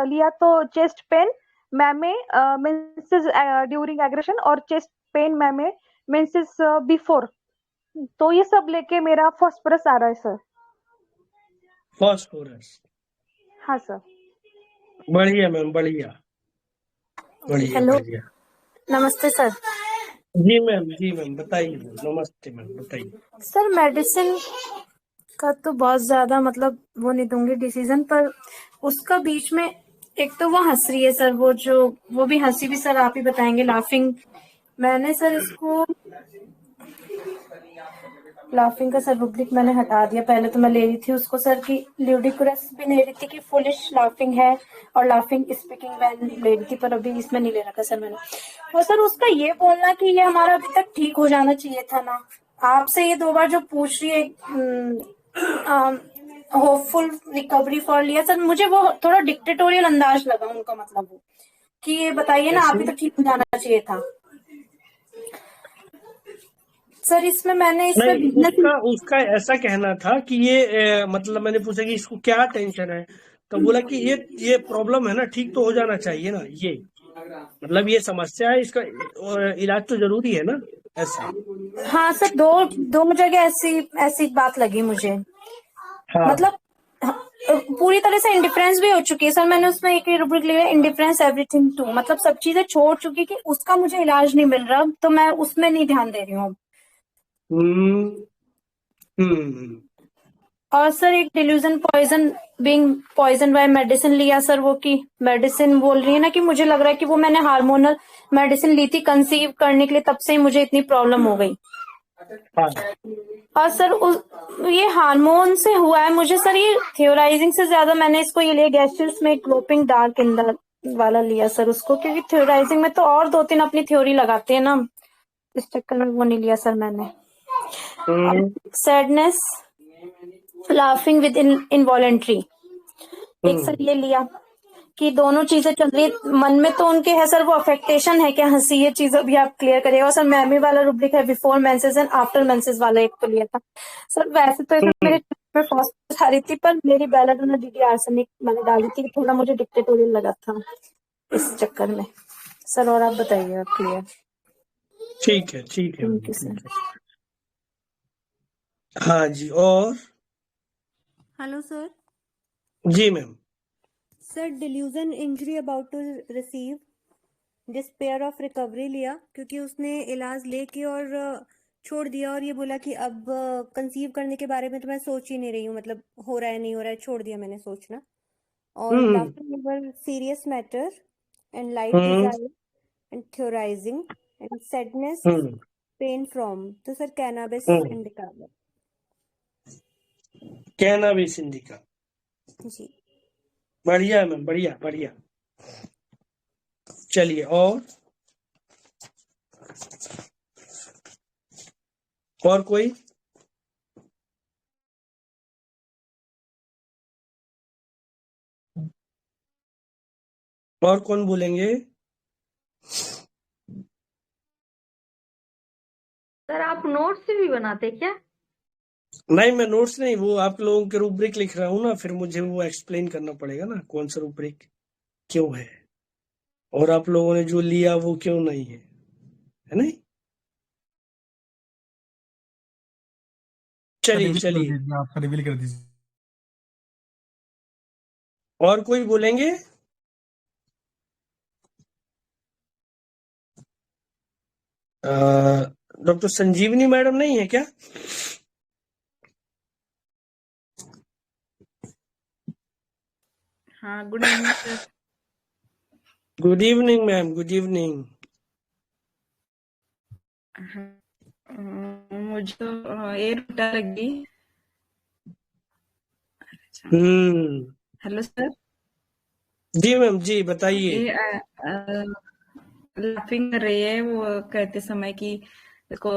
लिया तो chest pain mammae menses during aggression और chest pain mammae menses before. तो ये सब लेके मेरा फॉस्फोरस आ रहा है सर। फॉस्फोरस, हाँ सर। बढ़िया मैम, बढ़िया बढ़िया हेलो, बढ़िया। नमस्ते सर। जी मैम, जी मैम, बताइए मैम, नमस्ते मैम, बताइए। सर मेडिसिन उसका तो बहुत ज्यादा मतलब वो नहीं दूंगी डिसीजन, पर उसका बीच में एक तो वो हंस रही है सर, वो भी हंसी भी सर आप ही बताएंगे, लाफिंग। मैंने सर इसको लाफिंग का सर रुब्रिक मैंने हटा दिया। पहले तो मैं ले रही थी उसको सर की ल्यूडिकुलस भी ले रही थी कि फुलिश लाफिंग है, और लाफिंग स्पीकिंग वैन ले रही थी, पर अभी इसमें नहीं ले रखा सर मैंने। और सर उसका ये बोलना कि ये हमारा अभी तक ठीक हो जाना चाहिए था ना, आपसे ये 2 बार जो पूछ रही है होपफुल रिकवरी फॉर लिया सर, मुझे वो थोड़ा डिक्टेटोरियल अंदाज लगा उनका, मतलब वो कि ये बताइए ना कैसे? अभी तक ठीक हो जाना चाहिए था सर। इसमें मैंने इसमें नहीं, बिजनेस उसका उसका ऐसा कहना था कि ये मतलब मैंने पूछा कि इसको क्या टेंशन है, तो बोला कि ये प्रॉब्लम है ना, ठीक तो हो जाना चाहिए ना, ये मतलब ये समस्या है, इसका इलाज तो जरूरी है ना, ऐसा। हाँ सर, दो जगह ऐसी ऐसी बात लगी मुझे, हाँ। मतलब पूरी तरह से इंडिफरेंस भी हो चुकी है सर। मैंने उसमें एक रुब्रिक लिया, इंडिफरेंस एवरीथिंग टू, मतलब सब चीजें छोड़ चुकी कि उसका मुझे इलाज नहीं मिल रहा, तो मैं उसमें नहीं ध्यान दे रही हूँ। हम्म हम्म और सर एक delusion poison being poison by medicine लिया सर, वो की मेडिसिन बोल रही है ना कि मुझे लग रहा है कि वो मैंने हार्मोनल मेडिसिन ली थी कंसीव करने के लिए, तब से ही मुझे इतनी प्रॉब्लम हो गई। हाँ। और सर ये हार्मोन से हुआ है मुझे सर, ये थ्योराइजिंग से ज्यादा मैंने इसको ये लिया गैस्ट्रिस में ग्लोपिंग डार्क इंदर वाला लिया सर उसको, क्योंकि थ्योराइजिंग में तो और 2-3 अपनी थ्योरी लगाते हैं ना, इस चक्कर में वो नहीं लिया सर मैंने। और सैडनेस लाफिंग विद इनवॉलेंट्री एक सर ये लिया कि दोनों चीजें चल रही है मन में, तो उनके है सर वो अफेक्टेशन है क्या हंसी, ये चीज अभी आप क्लियर करिएगा। और सर मैमी वाला रुब्रिक है before menses and after menses वाला एक तो लिया था सर। वैसे तो इसमें मेरे फर्स्ट आ रही थी, पर मेरी बेलाडोना डीडी आर्सेनिक मैंने डाली थी, थोड़ा मुझे डिक्टेटोरियल लगा था इस चक्कर में सर। और आप बताइए, आप क्लियर। ठीक है, ठीक है, थैंक यू सर। ठीक है। हाँ जी, और हेलो सर। जी ma'am. Sir delusion injury about to receive despair of recovery लिया, क्योंकि उसने इलाज लेके और छोड़ दिया, और ये बोला कि अब कंसीव करने के बारे में तो मैं सोच ही नहीं रही हूँ, मतलब हो रहा है नहीं हो रहा है, छोड़ दिया मैंने सोचना। और laughter over serious matter and light hmm desire and theorising and sadness hmm pain from, तो sir cannabis hmm indica cannabis indica. जी। बढ़िया है मैम, बढ़िया बढ़िया। चलिए, और कोई? और कौन बोलेंगे? सर आप नोट्स भी बनाते क्या? नहीं, मैं नोट्स नहीं, वो आप लोगों के रूब्रिक लिख रहा हूँ ना, फिर मुझे वो एक्सप्लेन करना पड़ेगा ना कौन सा रूब्रिक क्यों है, और आप लोगों ने जो लिया वो क्यों नहीं है नहीं। चलिए रिवील कर चलिए, दीजिए, आपका रिवील कर दीजिए। और कोई बोलेंगे? डॉक्टर संजीवनी मैडम नहीं है क्या? हाँ, good evening sir. Good evening ma'am, good evening. हाँ, मुझे तो ये रोटा लगी। अच्छा, हेलो सर। जी मैम, जी बताइए। ये लाफिंग कर रही है वो कहते समय कि इसको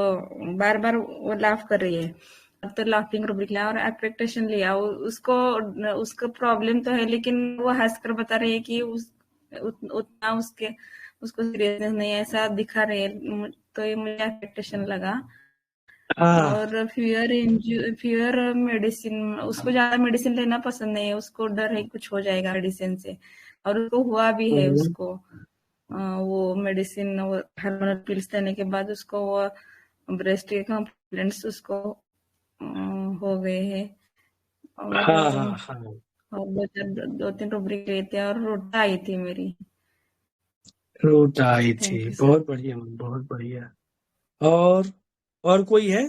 बार बार वो लाफ कर रही है। अब तो लाफिंग रुब्रिक लिया और एक्सपेक्टेशन लिया, उसको प्रॉब्लम तो है, लेकिन वो हंस कर बता रही है कि उतना उसको सीरियसनेस नहीं है, ऐसा दिखा रही है, तो ये मुझे एक्सपेक्टेशन लगा। और फीवर मेडिसिन, उसको ज्यादा मेडिसिन लेना पसंद नहीं है, उसको डर है कुछ हो जाएगा मेडिसिन से, और उसको हुआ भी है। उसको वो मेडिसिन, वो हार्मोनल पिल्स लेने के बाद उसको वो ब्रेस्ट के कंप्लेंट्स उसको हो गए हैं। और दो तीन रुब्रिक लिए थे और रोटा आई थी मेरी। रूट आई थी, थैंक यू सर। बहुत बढ़िया मैम, बहुत बढ़िया। और कोई है?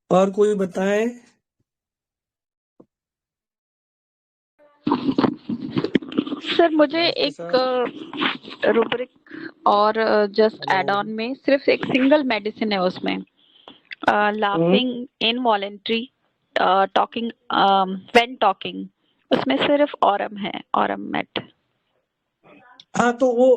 और कोई बताएं? सर मुझे नमस्ते एक सर। रूब्रिक और जस्ट एड हेलो। ऑन में सिर्फ एक सिंगल मेडिसिन है उसमें, laughing involuntary talking when talking, उसमें सिर्फ ऑरम है, ऑरम मेट। हाँ, तो वो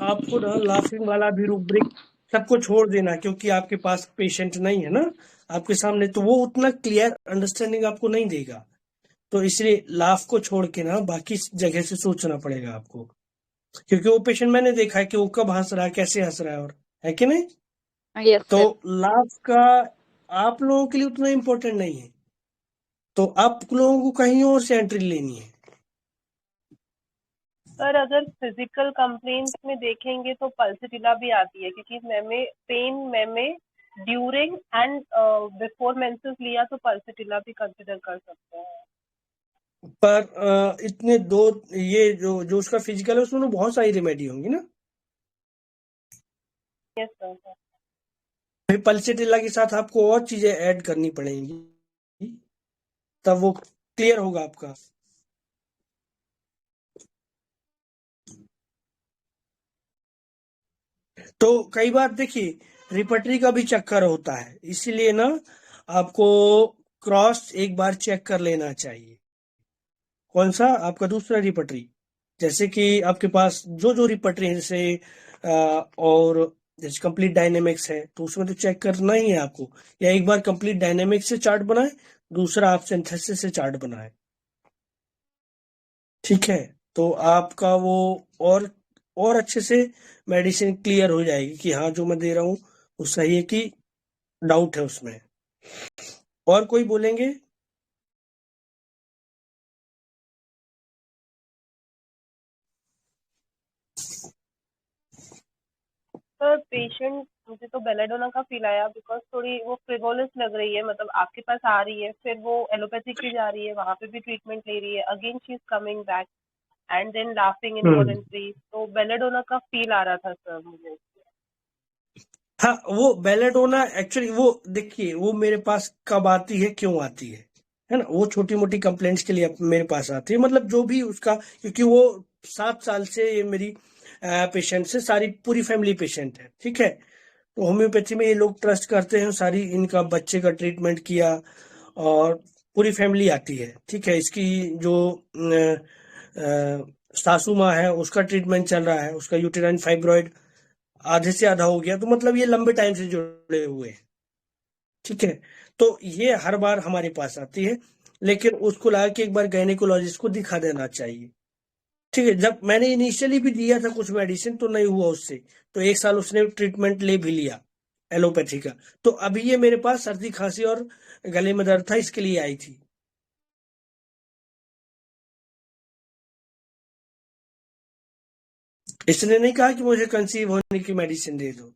आपको ना लाफिंग वाला भी रूब्रिक सबको छोड़ देना, क्योंकि आपके पास पेशेंट नहीं है ना आपके सामने, तो वो उतना क्लियर अंडरस्टैंडिंग आपको नहीं देगा। तो इसलिए लाफ को छोड़ के ना बाकी जगह से सोचना पड़ेगा आपको, क्योंकि वो पेशेंट मैंने देखा है कि वो कब हंस रहा है, कैसे हंस रहा है, और है कि नहीं। यस तो सर। लाफ का आप लोगों के लिए उतना इम्पोर्टेंट नहीं है, तो आप लोगों को कहीं और से एंट्री लेनी है। पर अगर फिजिकल कंप्लेंट्स में देखेंगे तो पल्सिटिला भी आती है, क्योंकि pen during and before menses लिया तो पल्सिटिला भी कंसिडर कर सकते हैं। पर इतने दो ये जो जो उसका फिजिकल है उसमें तो बहुत सारी रेमेडी होंगी ना। Yes sir. फिर पल्सेटिला के साथ आपको और चीजें ऐड करनी पड़ेंगी, तब वो क्लियर होगा आपका। तो कई बार देखिए रिपटरी का भी चक्कर होता है, इसीलिए ना आपको क्रॉस एक बार चेक कर लेना चाहिए। कौन सा? आपका दूसरा रिपटरी। जैसे कि आपके पास जो जो रिपटरी है, जैसे और जैसे कंप्लीट डायनेमिक्स है, तो उसमें तो चेक करना ही है आपको। या एक बार कंप्लीट डायनेमिक्स से चार्ट बनाए, दूसरा आप सिंथेसिस से चार्ट बनाए, ठीक है। तो आपका वो और अच्छे से मेडिसिन क्लियर हो जाएगी कि हाँ जो मैं दे रहा हूँ वो सही है कि डाउट है उसमें। और कोई बोलेंगे? सर पेशेंट मुझे तो बेलेडोना का फील आया, बिकॉज थोड़ी वो फ्रिवोलस लग रही है, मतलब आपके पास आ रही है, फिर वो एलोपैथिक भी जा रही है, वहां पे भी ट्रीटमेंट ले रही है, again she is coming back and then laughing involuntary, तो बेलेडोना का फील आ रहा था सर मुझे। हाँ, वो बेलेडोना एक्चुअली वो देखिए वो मेरे पास कब आती है, क्यों आती है ना। वो छोटी मोटी कंप्लेंट्स के लिए मेरे पास आती है, मतलब जो भी उसका, क्योंकि वो 7 साल से ये मेरी पेशेंट से सारी पूरी फैमिली पेशेंट है, ठीक है। तो होम्योपैथी में ये लोग ट्रस्ट करते हैं, सारी इनका बच्चे का ट्रीटमेंट किया और पूरी फैमिली आती है, ठीक है। इसकी जो सासू माँ है उसका ट्रीटमेंट चल रहा है, उसका यूटेराइन फाइब्रॉइड आधे से आधा हो गया, तो मतलब ये लंबे टाइम से जुड़े हुए हैं, ठीक है। तो ये हर बार हमारे पास आती है, लेकिन उसको लगा कि एक बार गायनेकोलॉजिस्ट को दिखा देना चाहिए, ठीक है। जब मैंने इनिशियली भी दिया था कुछ मेडिसिन तो नहीं हुआ उससे, तो 1 साल उसने ट्रीटमेंट ले भी लिया एलोपैथी का। तो अभी ये मेरे पास सर्दी खांसी और गले में दर्द था, इसके लिए आई थी। इसने नहीं कहा कि मुझे कंसीव होने की मेडिसिन दे दो।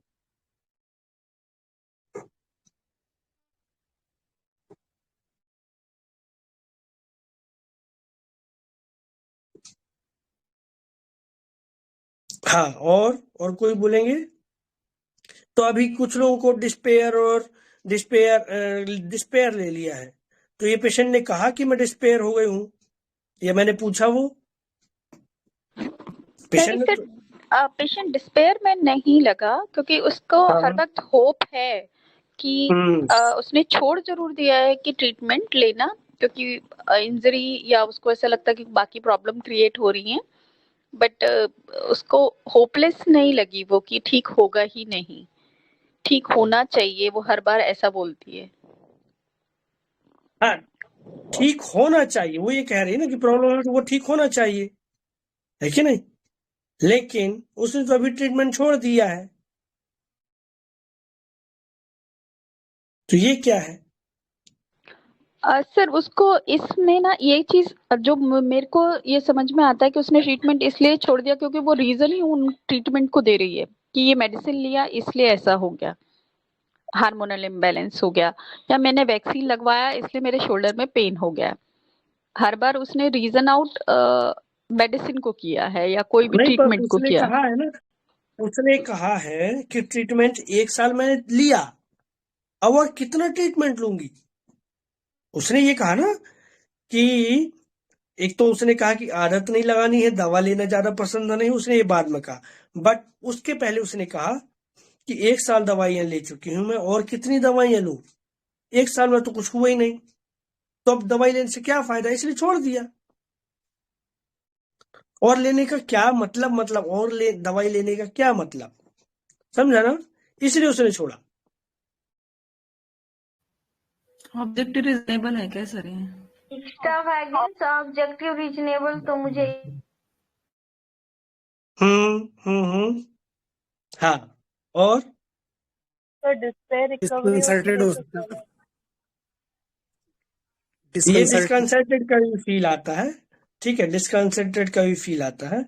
हाँ, और कोई बोलेंगे? तो अभी कुछ लोगों को डिस्पेयर ले लिया है। तो ये पेशेंट ने कहा कि मैं डिस्पेयर हो गई हूँ, या मैंने पूछा वो पेशेंट नहीं ने सर, तो, पेशेंट डिस्पेयर में नहीं लगा, क्योंकि उसको हर हाँ, वक्त होप है कि हम्म, उसने छोड़ जरूर दिया है कि ट्रीटमेंट लेना, क्योंकि इंजरी या उसको ऐसा लगता है कि बाकी प्रॉब्लम क्रिएट हो रही है, बट उसको होपलेस नहीं लगी वो कि ठीक होगा ही नहीं, ठीक होना चाहिए, वो हर बार ऐसा बोलती है। हाँ, ठीक होना चाहिए, वो ये कह रही है ना कि प्रॉब्लम है तो वो ठीक होना चाहिए, है कि नहीं। लेकिन उसने तो अभी ट्रीटमेंट छोड़ दिया है, तो ये क्या है? सर उसको इसमें ना ये चीज जो मेरे को ये समझ में आता है कि उसने ट्रीटमेंट इसलिए छोड़ दिया क्योंकि वो रीजन ही उन ट्रीटमेंट को दे रही है कि ये मेडिसिन लिया इसलिए ऐसा हो गया, हार्मोनल इम्बैलेंस हो गया, या मैंने वैक्सीन लगवाया इसलिए मेरे शोल्डर में पेन हो गया। हर बार उसने रीजन आउट मेडिसिन को किया है या कोई भी नहीं, पर ट्रीटमेंट को उसने किया। कहा है ना, उसने कहा है कि ट्रीटमेंट 1 साल मैंने लिया, अब और कितना ट्रीटमेंट लूंगी? उसने ये कहा ना कि एक तो उसने कहा कि आदत नहीं लगानी है, दवा लेना ज्यादा पसंद नहीं, उसने ये बाद में कहा। बट उसके पहले उसने कहा कि 1 साल दवाइयां ले चुकी हूं मैं, और कितनी दवाइयां लूं? 1 साल में तो कुछ हुआ ही नहीं, तो अब दवाई लेने से क्या फायदा, इसलिए छोड़ दिया। और लेने का क्या मतलब और दवाई लेने का क्या मतलब, समझा ना? इसलिए उसने छोड़ा। ऑब्जेक्टिव रीजनेबल है क्या सर ये? एक्स्ट्रावैगेंस ऑब्जेक्टिव रीजनेबल तो मुझे हाँ, और तो डिस्पेयर रिकवरी डिस्कंसर्टेड हो सकता है, ये डिस्कंसर्टेड। डिस्कंसर्टेड का भी फील आता है, ठीक है, डिस्कंसर्टेड का भी फील आता है।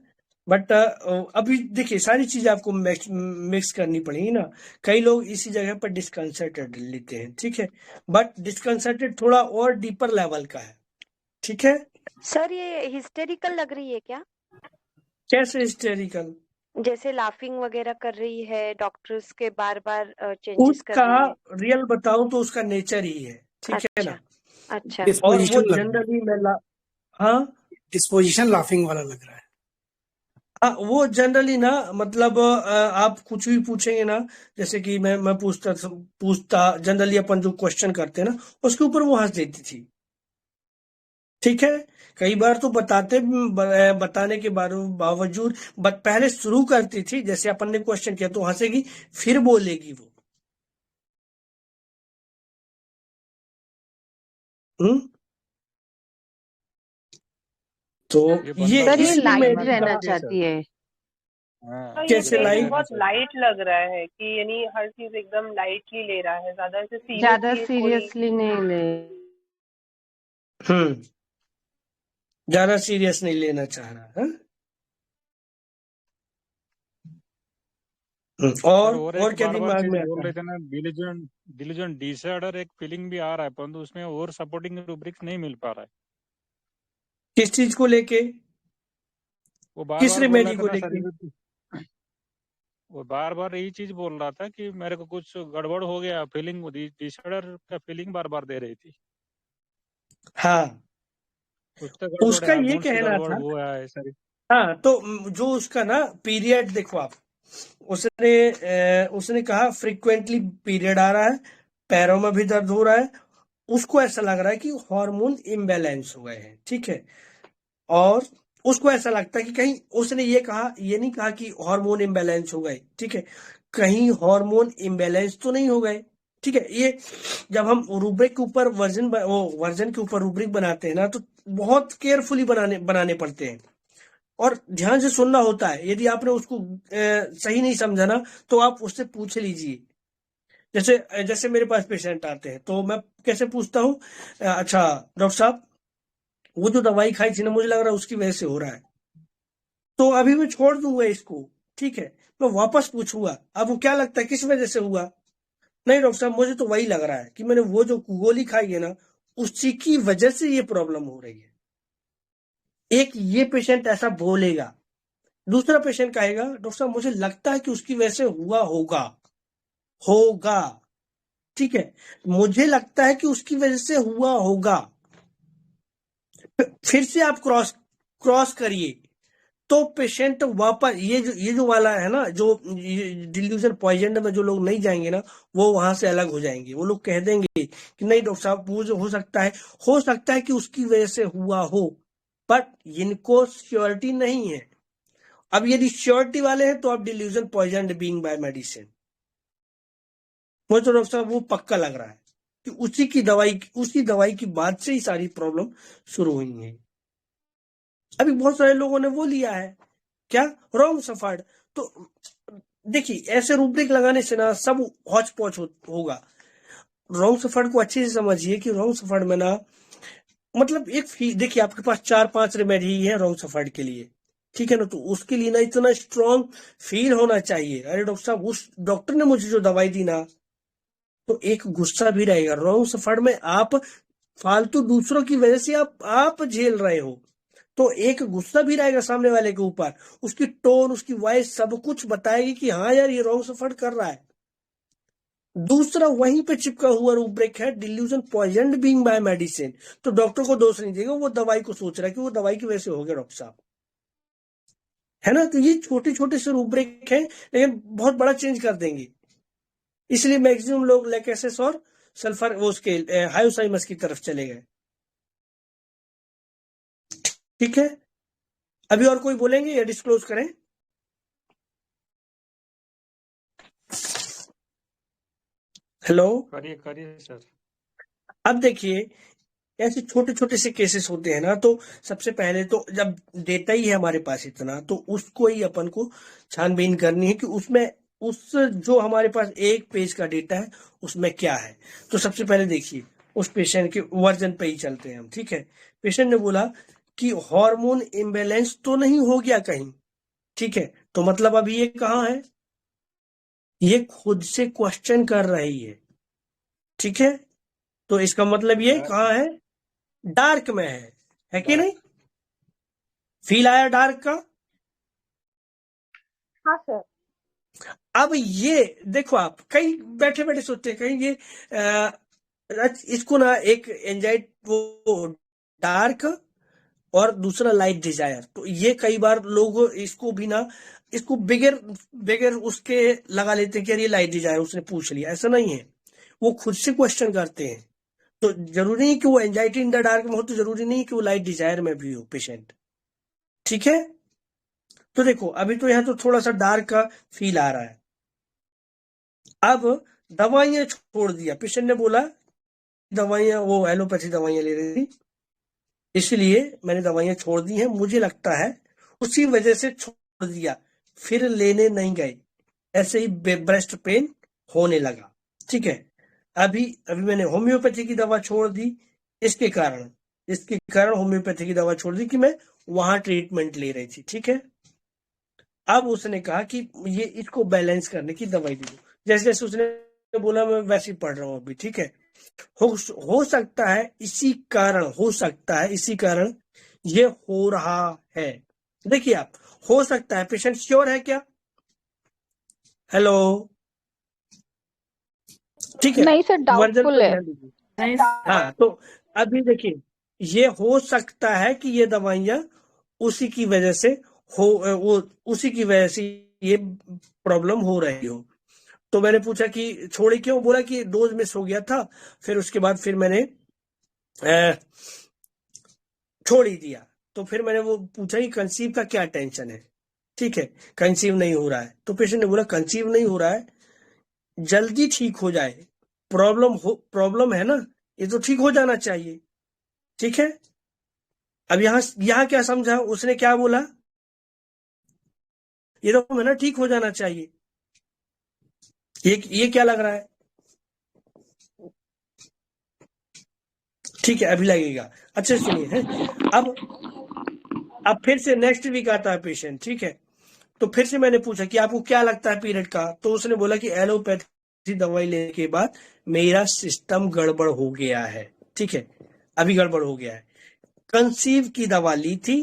बट अभी देखिए सारी चीजें आपको मिक्स करनी पड़ेगी ना। कई लोग इसी जगह पर डिस्कंसर्टेड लेते हैं, ठीक है, बट डिस्कंसर्टेड थोड़ा और डीपर लेवल का है, ठीक है। सर ये हिस्टेरिकल लग रही है क्या? कैसे हिस्टेरिकल? जैसे लाफिंग वगैरह कर रही है, डॉक्टर्स के बार बार चेंजेस कर उसका रही है। रियल बताऊं तो उसका नेचर ही है, ठीक है ना। अच्छा और वो डिस्पोजिशन लग रहा है, जनरली हाँ डिस्पोजिशन लाफिंग वाला लग रहा है। हाँ, वो जनरली ना मतलब आप कुछ भी पूछेंगे ना, जैसे कि मैं पूछता जनरली अपन जो क्वेश्चन करते हैं ना, उसके ऊपर वो हंस देती थी, ठीक है। कई बार तो बताने के बावजूद पहले शुरू करती थी, जैसे अपन ने क्वेश्चन किया तो हंसेगी, फिर बोलेगी वो। तो ये सर ये इसलिए मैं लाइट भी रहना कहा चाहती है। तो ये कैसे पेशेंट लाइट? बहुत लाइट लग रहा है कि यानी हर चीज एकदम लाइटली ले रहा है, ज्यादा ऐसे ज्यादा सीरियसली कोई। सीरियसली नहीं ले। ज्यादा सीरियस नहीं लेना चाह रहा है। सर और और एक क्या बार बार दिमाग चीज में बोल आता रहे है? थे ना, डिलीजन डिसऑर्डर एक फीलिंग भी आ रहा है, परंतु उसमें और सपोर्टिंग रूब्रिक्स नहीं मिल पा रहा है। किस चीज को लेके? वो बार किस बार बोल रहा रेमेडी था को ना सर, लेके? वो बार बार यही चीज बोल रहा था कि मेरे को कुछ गड़बड़ हो गया, फीलिंग डिसऑर्डर का फीलिंग बार बार दे रही थी। हाँ, कुछ तो गड़बड़ है, उसका ये हार्मोन्स की कहना गड़बड़ था। हुआ है सर। हाँ, तो जो उसका ना पीरियड देखो आप, उसने कहा फ्रीक्वेंटली पीरियड आ रहा है, पैरों में भी दर्द हो रहा है, उसको ऐसा लग रहा है कि हार्मोन इम्बैलेंस हो गए हैं, ठीक है। और उसको ऐसा लगता है कि कहीं उसने ये नहीं कहा कि हार्मोन इम्बैलेंस हो गए, ठीक है, कहीं हार्मोन इम्बैलेंस तो नहीं हो गए, ठीक है। ये जब हम रूब्रिक के ऊपर वर्जन के ऊपर रूब्रिक बनाते हैं ना, तो बहुत केयरफुली बनाने पड़ते हैं और ध्यान से सुनना होता है। यदि आपने उसको सही नहीं समझा ना, तो आप उससे पूछ लीजिए। जैसे जैसे मेरे पास पेशेंट आते हैं तो मैं कैसे पूछता हूँ, अच्छा डॉक्टर साहब, वो जो दवाई खाई थी ना, मुझे लग रहा है उसकी वजह से हो रहा है, तो अभी मैं छोड़ दूंगा इसको, ठीक है, मैं वापस पूछूंगा अब वो क्या लगता है किस वजह से हुआ। नहीं डॉक्टर साहब, मुझे तो वही लग रहा है कि मैंने वो जो गोली खाई है ना, उसी की वजह से ये प्रॉब्लम हो रही है। एक ये पेशेंट ऐसा बोलेगा। दूसरा पेशेंट कहेगा डॉक्टर साहब मुझे लगता है कि उसकी वजह से हुआ होगा, ठीक है, मुझे लगता है कि उसकी वजह से हुआ होगा। फिर से आप क्रॉस करिए, तो पेशेंट वापस ये जो वाला है ना, जो डिल्यूजन पॉइजन में जो लोग नहीं जाएंगे ना, वो वहां से अलग हो जाएंगे। वो लोग कह देंगे कि नहीं डॉक्टर साहब, वो जो हो सकता है कि उसकी वजह से हुआ हो, बट इनको श्योरिटी नहीं है। अब यदि श्योरिटी वाले हैं तो आप delusion poison being by medicine, मुझे तो डॉक्टर साहब वो पक्का लग रहा है कि उसी दवाई की बाद से ही सारी प्रॉब्लम शुरू हुई है। अभी बहुत सारे लोगों ने वो लिया है क्या, रॉन्ग सफर्ड। तो देखिए ऐसे रूब्रिक लगाने से ना सब हौच पौच होगा। रॉन्ग सफर्ड को अच्छे से समझिए कि रॉन्ग सफर्ड में ना मतलब देखिए आपके पास 4-5 रेमेडी है रॉन्ग सफर्ड के लिए, ठीक है ना, तो उसके लिए ना इतना स्ट्रॉन्ग फील होना चाहिए। अरे डॉक्टर साहब, उस डॉक्टर ने मुझे जो दवाई दी ना, तो एक गुस्सा भी रहेगा। रॉन्ग सफर्ड में आप फालतू दूसरों की वजह से आप झेल रहे हो, तो एक गुस्सा भी रहेगा सामने वाले के ऊपर। उसकी टोन, उसकी वॉइस सब कुछ बताएगी कि हाँ यार ये रॉन्ग सफर कर रहा है। दूसरा वहीं पे चिपका हुआ रूब्रिक है, डिल्यूजन पॉइजन्ड बीइंग बाय मेडिसिन। तो डॉक्टर को दोष नहीं देगा, वो दवाई को सोच रहा है कि वो दवाई की वजह से हो गया डॉक्टर साहब, है ना। तो ये छोटे छोटे से रूब्रिक हैं, लेकिन बहुत बड़ा चेंज कर देंगे। इसलिए मैक्सिमम लोग लैकेसिस और सल्फर वो उसके हायोसाइमस की तरफ चले गए। ठीक है, अभी और कोई बोलेंगे या डिस्क्लोज करें? हेलो, करिए सर। अब देखिए ऐसे छोटे छोटे से केसेस होते हैं ना, तो सबसे पहले तो जब डेटा ही है हमारे पास इतना, तो उसको ही अपन को छानबीन करनी है कि उसमें उस जो हमारे पास एक पेज का डेटा है उसमें क्या है। तो सबसे पहले देखिए उस पेशेंट के वर्जन पे ही चलते हैं हम। ठीक है, पेशेंट ने बोला कि हार्मोन इम्बैलेंस तो नहीं हो गया कहीं। ठीक है, तो मतलब अभी ये कहाँ है, ये खुद से क्वेश्चन कर रही है। ठीक है, तो इसका मतलब ये कहाँ है, डार्क में है कि नहीं? फील आया डार्क का? हाँ सर। अब ये देखो, आप कहीं बैठे बैठे सोचते हैं कहीं ये इसको ना एक एंजाइटी वो डार्क और दूसरा लाइट डिजायर, तो ये कई बार लोग इसको भी ना इसको बिगर बिगर उसके लगा लेते हैं कि यार ये लाइट डिजायर उसने पूछ लिया। ऐसा नहीं है, वो खुद से क्वेश्चन करते हैं। तो जरूरी नहीं कि वो एंजाइटी इन द डार्क में हो, तो जरूरी नहीं कि वो लाइट डिजायर में भी हो पेशेंट। ठीक है, तो देखो अभी तो यहाँ तो थोड़ा सा डार्क का फील आ रहा है। अब दवाइयां छोड़ दिया, पेशेंट ने बोला दवाइयां वो एलोपैथी दवाइयां ले रही थी, इसलिए मैंने दवाइयां छोड़ दी हैं, मुझे लगता है उसी वजह से छोड़ दिया, फिर लेने नहीं गए, ऐसे ही ब्रेस्ट पेन होने लगा। ठीक है, अभी मैंने होम्योपैथी की दवा छोड़ दी, इसके कारण होम्योपैथी की दवा छोड़ दी कि मैं वहां ट्रीटमेंट ले रही थी। ठीक है, अब उसने कहा कि ये इसको बैलेंस करने की दवाई दी। जैसे जैसे उसने बोला मैं वैसे ही पढ़ रहा हूँ अभी। ठीक है, हो सकता है इसी कारण ये हो रहा है। देखिए आप, हो सकता है, पेशेंट श्योर है क्या? हेलो, ठीक है, नहीं सर, वर्जन डाउटफुल पर है। ध्यान दीजिए। हाँ, तो अभी देखिए ये हो सकता है कि ये दवाइयां उसी की वजह से उसी की वजह से ये प्रॉब्लम हो रही हो। तो मैंने पूछा कि छोड़ी क्यों, बोला कि डोज मिस हो गया था, फिर उसके बाद फिर मैंने छोड़ ही दिया। तो फिर मैंने वो पूछा कि कंसीव का क्या टेंशन है। ठीक है, कंसीव नहीं हो रहा है, तो पेशेंट ने बोला कंसीव नहीं हो रहा है, जल्दी ठीक हो जाए, प्रॉब्लम है ना, ये तो ठीक हो जाना चाहिए। ठीक है, अब यहाँ क्या समझा उसने, क्या बोला, ये तो है ना, ठीक हो जाना चाहिए। ये क्या लग रहा है? ठीक है, अभी लगेगा, अच्छे से सुनिए है। अब फिर से नेक्स्ट वीक आता है पेशेंट। ठीक है, तो फिर से मैंने पूछा कि आपको क्या लगता है पीरियड का, तो उसने बोला कि एलोपैथी दवाई लेने के बाद मेरा सिस्टम गड़बड़ हो गया है। ठीक है, अभी गड़बड़ हो गया है। कंसीव की दवा ली थी,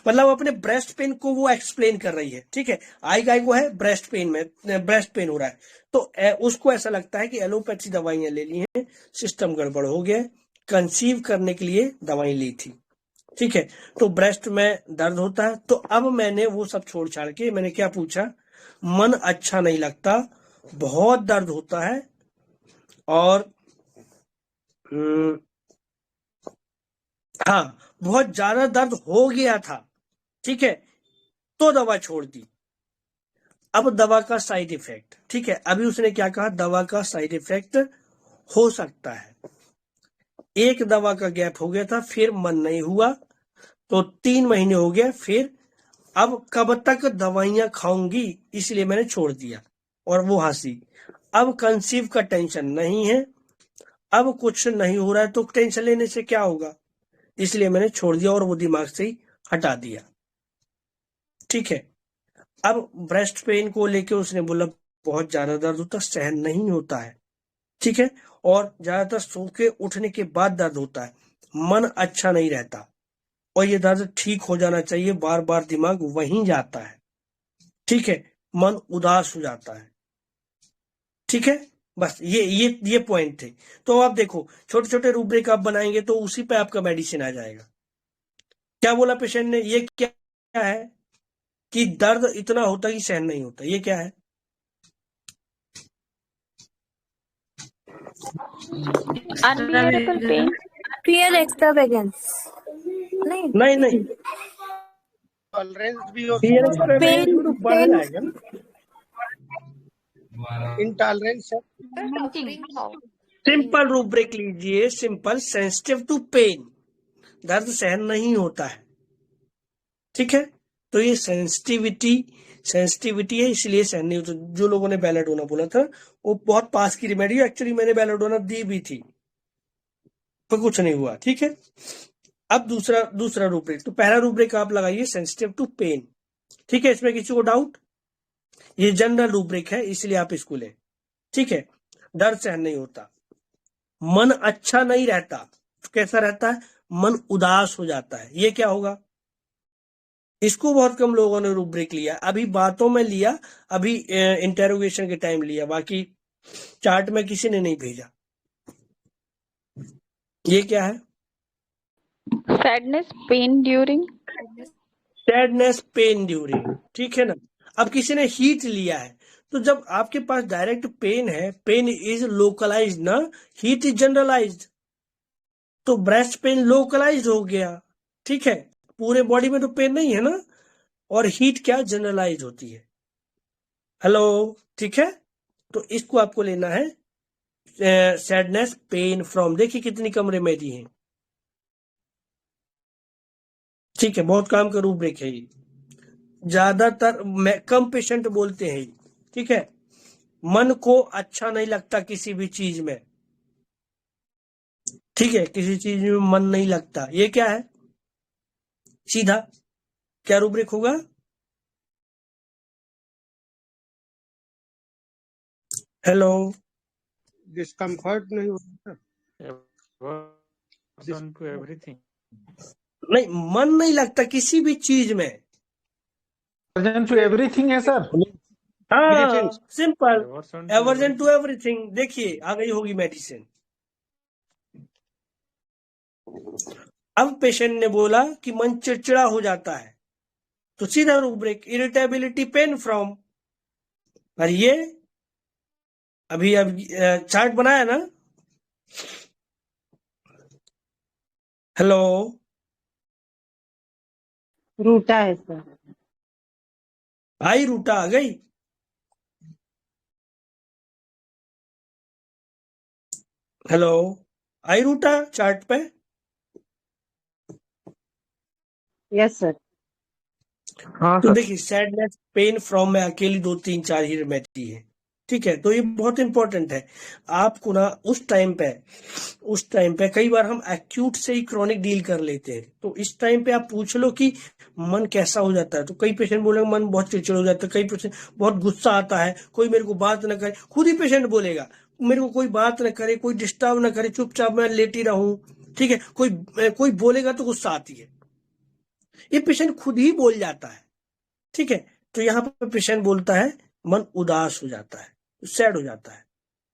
मतलब अपने ब्रेस्ट पेन को वो एक्सप्लेन कर रही है। ठीक है, आई गाय को है ब्रेस्ट पेन हो रहा है, तो उसको ऐसा लगता है कि एलोपैथी दवाइयां ले ली हैं, सिस्टम गड़बड़ हो गया, कंसीव करने के लिए दवाई ली थी। ठीक है, तो ब्रेस्ट में दर्द होता है। तो अब मैंने वो सब छोड़ छाड़ के मैंने क्या पूछा, मन अच्छा नहीं लगता, बहुत दर्द होता है, और हाँ बहुत ज्यादा दर्द हो गया था। ठीक है, तो दवा छोड़ दी। अब दवा का साइड इफेक्ट, ठीक है, अभी उसने क्या कहा, दवा का साइड इफेक्ट हो सकता है। एक दवा का गैप हो गया था, फिर मन नहीं हुआ, तो 3 महीने हो गया, फिर अब कब तक दवाइयां खाऊंगी, इसलिए मैंने छोड़ दिया। और वो हंसी, अब कंसीव का टेंशन नहीं है, अब कुछ नहीं हो रहा है, तो टेंशन लेने से क्या होगा, इसलिए मैंने छोड़ दिया और वो दिमाग से ही हटा दिया। ठीक है, अब ब्रेस्ट पेन को लेके उसने बोला बहुत ज्यादा दर्द होता, सहन नहीं होता है। ठीक है, और ज्यादातर सो के उठने के बाद दर्द होता है, मन अच्छा नहीं रहता, और ये दर्द ठीक हो जाना चाहिए, बार बार दिमाग वहीं जाता है। ठीक है, मन उदास हो जाता है। ठीक है, बस ये पॉइंट थे। तो आप देखो छोटे छोटे रूब्रिक आप बनाएंगे तो उसी पे आपका मेडिसिन आ जाएगा। क्या बोला पेशेंट ने, ये क्या है कि दर्द इतना होता कि सहन नहीं होता, ये क्या है? अनबियरेबल पेन, फियर एक्स्ट्रावेगेंस नहीं टॉलरेंस भी हो fear सकता है, extravagance में तो बढ़ जाएगा ना। इंटॉलरेंस है। सिंपल रूब्रिक लीजिए, सिंपल, सेंसिटिव टू पेन, दर्द सहन नहीं होता है, ठीक है। तो ये सेंसिटिविटी है, इसलिए सहन नहीं होता। जो लोगों ने बेलाडोना बोला था वो बहुत पास की रेमेडी, एक्चुअली मैंने बेलाडोना दी भी थी पर कुछ नहीं हुआ, ठीक है। अब दूसरा रूब्रिक, तो पहला रूब्रिक आप लगाइए सेंसिटिव टू पेन, ठीक है। इसमें किसी को डाउट? ये जनरल रूब्रिक है इसलिए आप इसको लें, ठीक है। दर्द सहन नहीं होता, मन अच्छा नहीं रहता, तो कैसा रहता है? मन उदास हो जाता है, ये क्या होगा? इसको बहुत कम लोगों ने रूब्रिक लिया, अभी बातों में लिया, अभी इंटेरोगेशन के टाइम लिया, बाकी चार्ट में किसी ने नहीं भेजा। ये क्या है? Sadness pen during, sadness pen during, ठीक है ना। अब किसी ने हीट लिया है, तो जब आपके पास डायरेक्ट पेन है, पेन इज लोकलाइज्ड ना, हीट इज जनरलाइज्ड, तो ब्रेस्ट पेन लोकलाइज्ड हो गया, ठीक है। पूरे बॉडी में तो पेन नहीं है ना, और हीट क्या जनरलाइज होती है। हेलो, ठीक है। तो इसको आपको लेना है सैडनेस पेन फ्रॉम, देखिए कितनी कम रेमेडी है, ठीक है। बहुत काम का रूब्रिक है ये, ज्यादातर कम पेशेंट बोलते हैं, ठीक है। मन को अच्छा नहीं लगता किसी भी चीज में, ठीक है, किसी चीज में मन नहीं लगता, ये क्या है? सीधा क्या रूब्रिक होगा? हेलो, डिस्कम्फर्ट नहीं होता, टू एवरीथिंग, नहीं, मन नहीं लगता किसी भी चीज में, टू एवरीथिंग है सर। हाँ सिंपल, एवर्जन टू एवरीथिंग। देखिए आ गई होगी मेडिसिन। अब पेशेंट ने बोला कि मन चिड़चिड़ा हो जाता है, तो सीधा रूब्रिक इरिटेबिलिटी पेन फ्रॉम। पर ये अभी अब चार्ट बनाया ना। हेलो, रूटा है सर। आई रूटा आ गई। हेलो, आई रूटा चार्ट पे? Yes sir. हाँ तो सर। देखिए सैडनेस पेन फ्रॉम में अकेली 2 3 4 ही रेमेडी है, ठीक है। तो ये बहुत इंपॉर्टेंट है आपको ना। उस टाइम पे कई बार हम एक्यूट से ही क्रॉनिक डील कर लेते हैं, तो इस टाइम पे आप पूछ लो कि मन कैसा हो जाता है, तो कई पेशेंट बोलेंगे मन बहुत चिड़चिड़ हो जाता है, कई पेशेंट बहुत गुस्सा आता है, कोई मेरे को बात न करे, खुद ही पेशेंट बोलेगा मेरे को कोई बात न करे, कोई डिस्टर्ब न करे, चुपचाप मैं लेटी रहूं, ठीक है। कोई बोलेगा तो गुस्सा आती है, ये पेशेंट खुद ही बोल जाता है, ठीक है। तो यहाँ पर पेशेंट बोलता है मन उदास हो जाता है, सैड हो जाता है।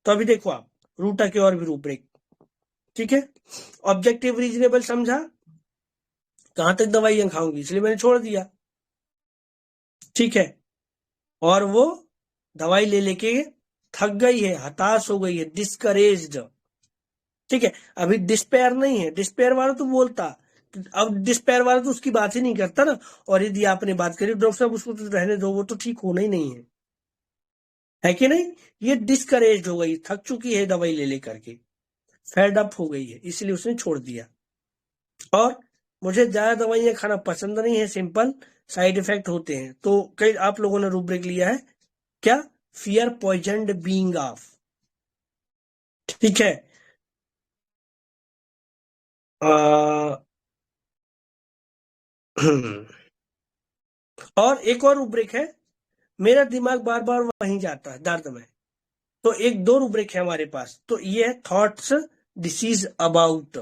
तो अभी देखो आप रूटा के और भी रूब्रिक, ठीक है। ऑब्जेक्टिव रीजनेबल समझा, कहां तक दवाइयां खाऊंगी इसलिए मैंने छोड़ दिया, ठीक है। और वो दवाई ले लेके थक गई है, हताश हो गई है, डिस्करेज्ड, ठीक है। अभी डिस्पेयर नहीं है, डिस्पेयर वाला तो बोलता, अब डिस्पेयर वाला तो उसकी बात ही नहीं करता ना। और यदि आपने बात करी डॉक्टर साहब उसको तो रहने दो, वो तो ठीक होना ही नहीं है कि नहीं। ये डिस्करेज हो गई, थक चुकी है दवाई ले लेकर के, फेड अप हो गई है, इसलिए उसने छोड़ दिया। और मुझे ज्यादा दवाइयां खाना पसंद नहीं है, सिंपल, साइड इफेक्ट होते हैं। तो कई आप लोगों ने रूब्रिक लिया है क्या? फियर पॉइजन्ड बीइंग ऑफ, ठीक है। और एक और रूब्रिक है, मेरा दिमाग बार बार वहीं जाता है दर्द में। तो 1 2 रूब्रिक है हमारे पास। तो ये है थॉट्स डिसीज अबाउट,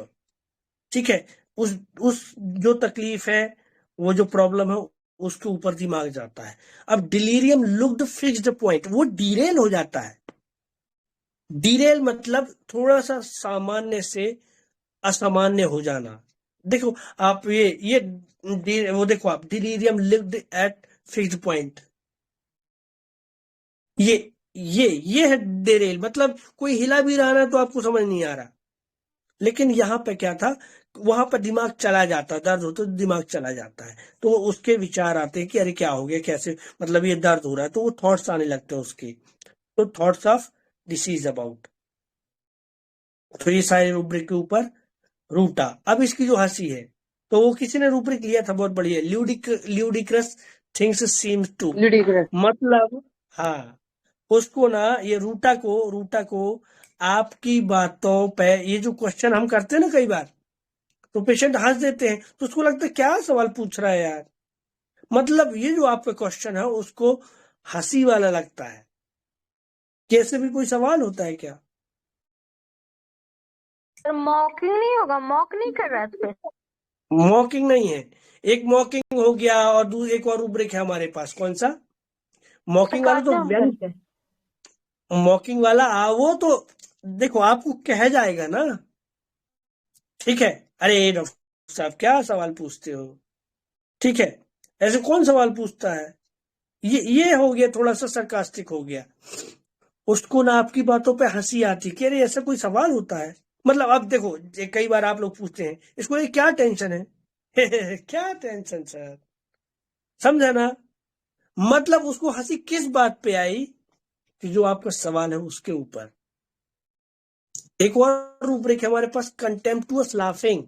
ठीक है। उस जो तकलीफ है, वो जो प्रॉब्लम है, उसके ऊपर दिमाग जाता है। अब डिलीरियम लुक्ड फिक्स्ड पॉइंट, वो डीरेल हो जाता है, डिरेल मतलब थोड़ा सा सामान्य से असामान्य हो जाना। देखो आप वो देखो आप, delirium lived eight fixed point, ये है डिरेल, मतलब कोई हिला भी रहा ना तो आपको समझ नहीं आ रहा। लेकिन यहाँ पे क्या था, वहां पर दिमाग चला जाता, दर्द होता तो दिमाग चला जाता है, तो उसके विचार आते हैं कि अरे क्या हो गया, कैसे, मतलब ये दर्द हो रहा है, तो वो थॉट्स आने लगते हैं उसके, तो थॉट्स ऑफ डिसीज अबाउट। तो ये सारे रूब्रिक के ऊपर रूटा। अब इसकी जो हंसी है, तो वो किसी ने रूब्रिक लिया था, बहुत बढ़िया, ludicrous things seems to, ludicrous. मतलब हाँ, उसको ना, ये रूटा को आपकी बातों पे, ये जो क्वेश्चन हम करते हैं ना कई बार, तो पेशेंट हंस देते हैं, तो उसको लगता है क्या सवाल पूछ रहा है यार, मतलब ये जो आपका क्वेश्चन है उसको हंसी वाला लगता है। कैसे भी कोई सवाल होता है क्या? सर मॉकिंग नहीं होगा, मॉक नहीं कर रहा था फिर? मॉकिंग नहीं है, एक मॉकिंग हो गया, और एक और रूब्रिक है हमारे पास, कौन सा? मॉकिंग वाला तो sarcasm करके। मॉकिंग वाला वो तो देखो आपको कह जाएगा ना, ठीक है, अरे डॉक्टर साहब क्या सवाल पूछते हो, ठीक है, ऐसे कौन सवाल पूछता है, ये हो गया, थोड़ा सा सरकास्टिक हो गया, उसको ना आपकी बातों पे हंसी आती कि अरे ऐसा कोई सवाल होता है। मतलब अब देखो, कई बार आप लोग पूछते हैं इसको, ये क्या टेंशन है क्या टेंशन सर, समझा ना, मतलब उसको हंसी किस बात पे आई कि जो आपका सवाल है उसके ऊपर। एक और रूब्रिक है हमारे पास, कंटेम्प्टुअस लाफिंग,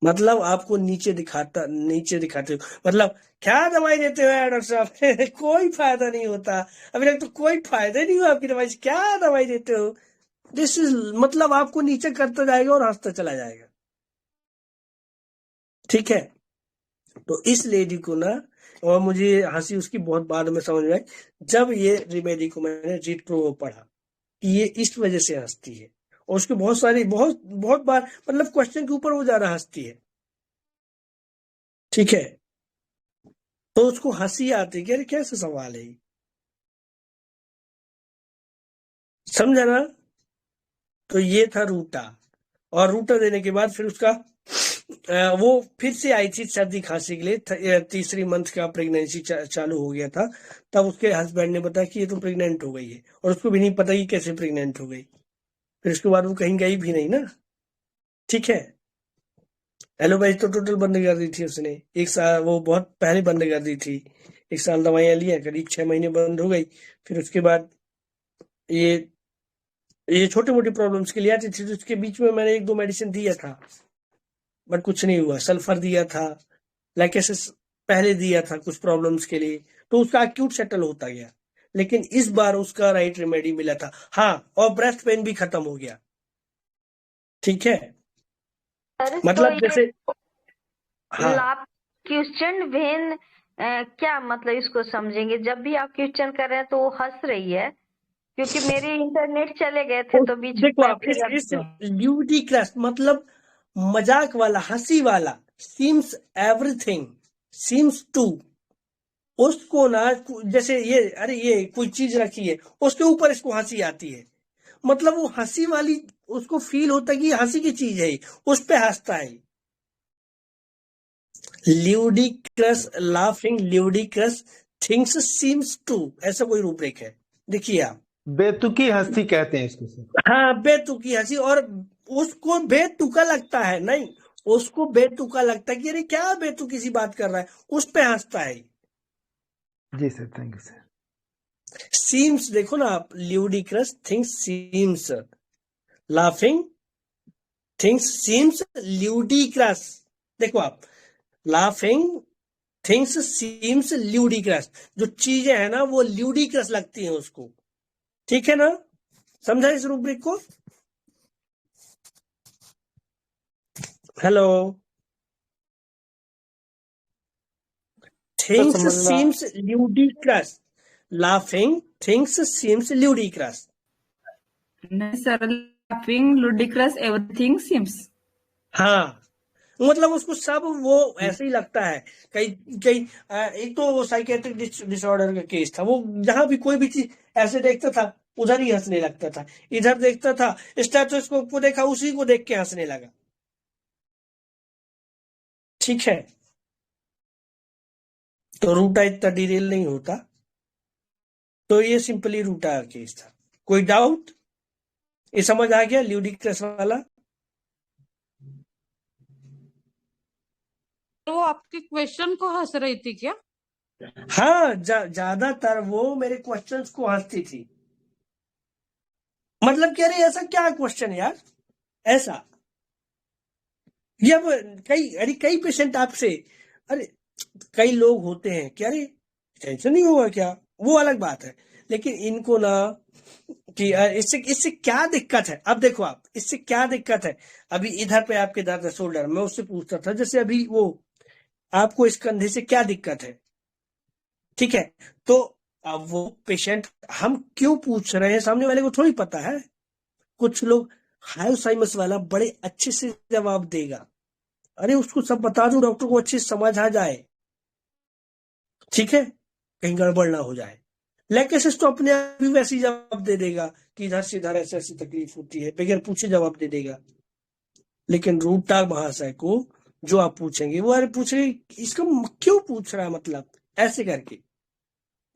मतलब आपको नीचे दिखाते हो, मतलब क्या दवाई देते हो यार डॉक्टर साहब कोई फायदा नहीं होता, अभी तक तो कोई फायदा नहीं हुआ आपकी दवाई से, क्या दवाई देते हो, दिस इज, मतलब आपको नीचे करता जाएगा और हंसता चला जाएगा, ठीक है। तो इस लेडी को ना, और मुझे हंसी उसकी बहुत बाद में समझ में आई, जब ये रेमेडी को मैंने रिट्रो पढ़ा कि ये इस वजह से हंसती है, और उसके बहुत बहुत बार, मतलब क्वेश्चन के ऊपर वो ज्यादा हंसती है, ठीक है, तो उसको हंसी आती कि अरे कैसे सवाल है, समझा ना। तो ये था रूटा, और रूटा देने के बाद फिर उसका वो फिर से आई थी सर्दी खांसी के लिए, तीसरी मंथ का प्रेगनेंसी चालू हो गया था, तब उसके हस्बैंड ने बताया कि ये तो प्रेग्नेंट हो गई है, और उसको भी नहीं पता कि कैसे प्रेग्नेंट हो गई। फिर उसके बाद वो कहीं गई भी नहीं ना, ठीक है। एलोपैथी तो टोटल बंद कर दी थी उसने, एक साल, वो बहुत पहले बंद कर दी थी, एक साल दवाइयां लिया, करीब 6 महीने बंद हो गई। फिर उसके बाद ये छोटी मोटी प्रॉब्लम्स के लिए आती थी, तो उसके बीच में मैंने 1-2 मेडिसिन दिया था, बट कुछ नहीं हुआ। सल्फर दिया था, लाइकेसिस पहले दिया था कुछ प्रॉब्लम्स के लिए, तो उसका एक्यूट सेटल होता गया, लेकिन इस बार उसका राइट रेमेडी मिला था, हाँ, और ब्रेस्ट पेन भी खत्म हो गया, ठीक है, मतलब जैसे हाँ, आप क्वेश्चन वेन क्या मतलब इसको समझेंगे, जब भी आप क्वेश्चन कर रहे हैं तो वो हंस रही है, क्योंकि मेरे इंटरनेट चले गए थे तो बीच देखो में आप फिर इस ल्यूडिक्रस मतलब मजाक वाला, हंसी वाला, सीम्स एवरीथिंग सीम्स टू, उसको ना जैसे ये, अरे ये कोई चीज रखी है उसके ऊपर इसको हंसी आती है, मतलब वो हंसी वाली, उसको फील होता है कि हंसी की चीज है, उस पे हंसता है। Ludicrous laughing, ludicrous things seems to, ऐसा कोई रूपरेख है, देखिए आप, बेतुकी हंसी कहते हैं इसको सर। हाँ, बेतुकी हंसी, और उसको बेतुका लगता है, नहीं, उसको बेतुका लगता है कि अरे क्या बेतुकी सी बात कर रहा है, उस पे हंसता है। जी sir, thank you sir. Seems देखो ना आप, ludicrous things seems, laughing things seems ludicrous, देखो आप, लाफिंग थिंग्स सीम्स ल्यूडिक्रस, जो चीजें है ना वो ल्यूडिक्रस लगती हैं उसको, ठीक है ना, समझा इस रूब्रिक को? Hello, things seems ludicrous, laughing things seems ludicrous, नहीं sir, laughing ludicrous everything seems. हाँ, मतलब उसको सब वो ऐसे ही लगता है। कई कई एक तो वो साइकेट्रिक डिसऑर्डर का केस था, वो जहां भी कोई भी चीज ऐसे देखता था उधर ही हंसने लगता था, इधर देखता था, स्टेथोस्कोप को देखा, उसी को देख के हंसने लगा। ठीक है, तो रूटा इतना डिटेल नहीं होता। तो ये सिंपली रूटा का केस था। कोई डाउट? ये समझ आ गया ल्यूडिक्रस वाला? वो आपके क्वेश्चन को हंस रही थी क्या? हाँ, ज्यादातर वो मेरे क्वेश्चंस को हंसती थी। मतलब कि अरे ऐसा क्या क्वेश्चन यार, ऐसा। ये अब कई पेशेंट आपसे, अरे कई लोग होते हैं कि अरे टेंशन नहीं होगा क्या, वो अलग बात है। लेकिन इनको ना कि इससे क्या दिक्कत है। अब देखो आप, इससे क्या दिक्कत है। अभी इधर पे आपके दर्द है शोल्डर, मैं उससे पूछता था जैसे अभी वो आपको इस कंधे से क्या दिक्कत है। ठीक है, तो अब वो पेशेंट हम क्यों पूछ रहे हैं सामने वाले को थोड़ी पता है। कुछ लोग हायोसाइमस वाला बड़े अच्छे से जवाब देगा, अरे उसको सब बता दो, डॉक्टर को अच्छे से समझ आ जाए। ठीक है, कहीं गड़बड़ ना हो जाए। लैकेसिस तो अपने आप भी वैसे ही जवाब दे देगा कि इधर से इधर ऐसी ऐसी तकलीफ होती है, बगैर पूछे जवाब दे देगा। लेकिन रूटा महाशय को जो आप पूछेंगे वो अरे पूछेंगे इसका क्यों पूछ रहा है, मतलब ऐसे करके,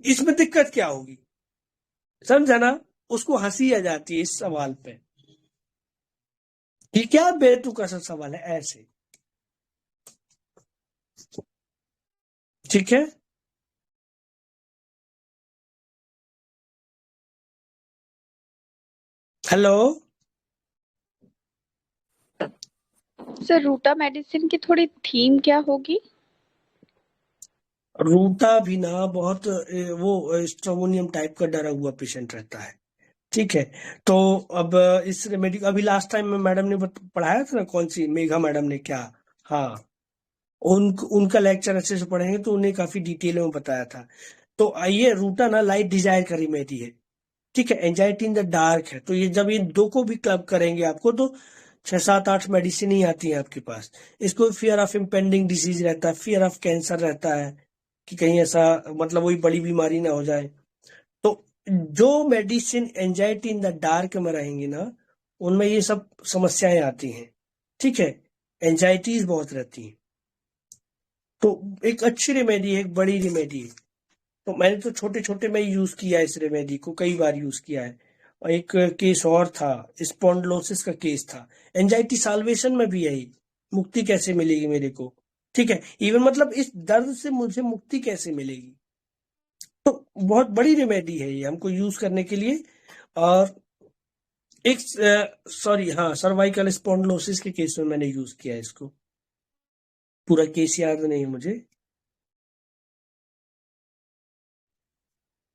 इसमें दिक्कत क्या होगी, समझा ना। उसको हंसी आ जाती है इस सवाल पे, ये क्या बेतुका सा सवाल है, ऐसे। ठीक है, हेलो सर, रूटा मेडिसिन की थोड़ी थीम क्या होगी? रूटा भी ना बहुत वो स्ट्रोमोनियम टाइप का डरा हुआ पेशेंट रहता है। ठीक है, तो अब इस रेमेडी अभी लास्ट टाइम में मैडम ने पढ़ाया था ना, कौन सी मेघा मैडम ने, क्या, हाँ, उनका लेक्चर अच्छे से पढ़ेंगे तो उन्हें काफी डिटेल में बताया था। तो आइए, रूटा ना लाइट डिजायर का रेमेडी है। ठीक है, एंजाइटी इन द डार्क है। तो ये जब इन दो को भी क्लब करेंगे आपको तो 6-7-8 मेडिसिन ही आती है आपके पास। इसको फियर ऑफ इम्पेंडिंग डिसीज रहता है, फियर ऑफ कैंसर रहता है कि कहीं ऐसा मतलब वही बड़ी बीमारी ना हो जाए। तो जो medicine anxiety in the dark में रहेंगी ना, उनमें ये सब समस्याएं आती हैं। ठीक है, एंजाइटीज बहुत रहती हैं। तो एक अच्छी रेमेडी है, एक बड़ी रेमेडी है। तो मैंने तो छोटे छोटे में यूज किया है इस रेमेडी को, कई बार यूज किया है। और एक केस और था, स्पॉन्डलोसिस का केस था, एंजाइटी साल्वेशन में भी यही, मुक्ति कैसे मिलेगी मेरे को। ठीक है, इवन मतलब इस दर्द से मुझे मुक्ति कैसे मिलेगी। तो बहुत बड़ी रेमेडी है ये हमको यूज करने के लिए। और एक सॉरी, हाँ, सर्वाइकल स्पॉन्डलोसिस के केस में मैंने यूज किया है इसको। पूरा केस याद नहीं है मुझे।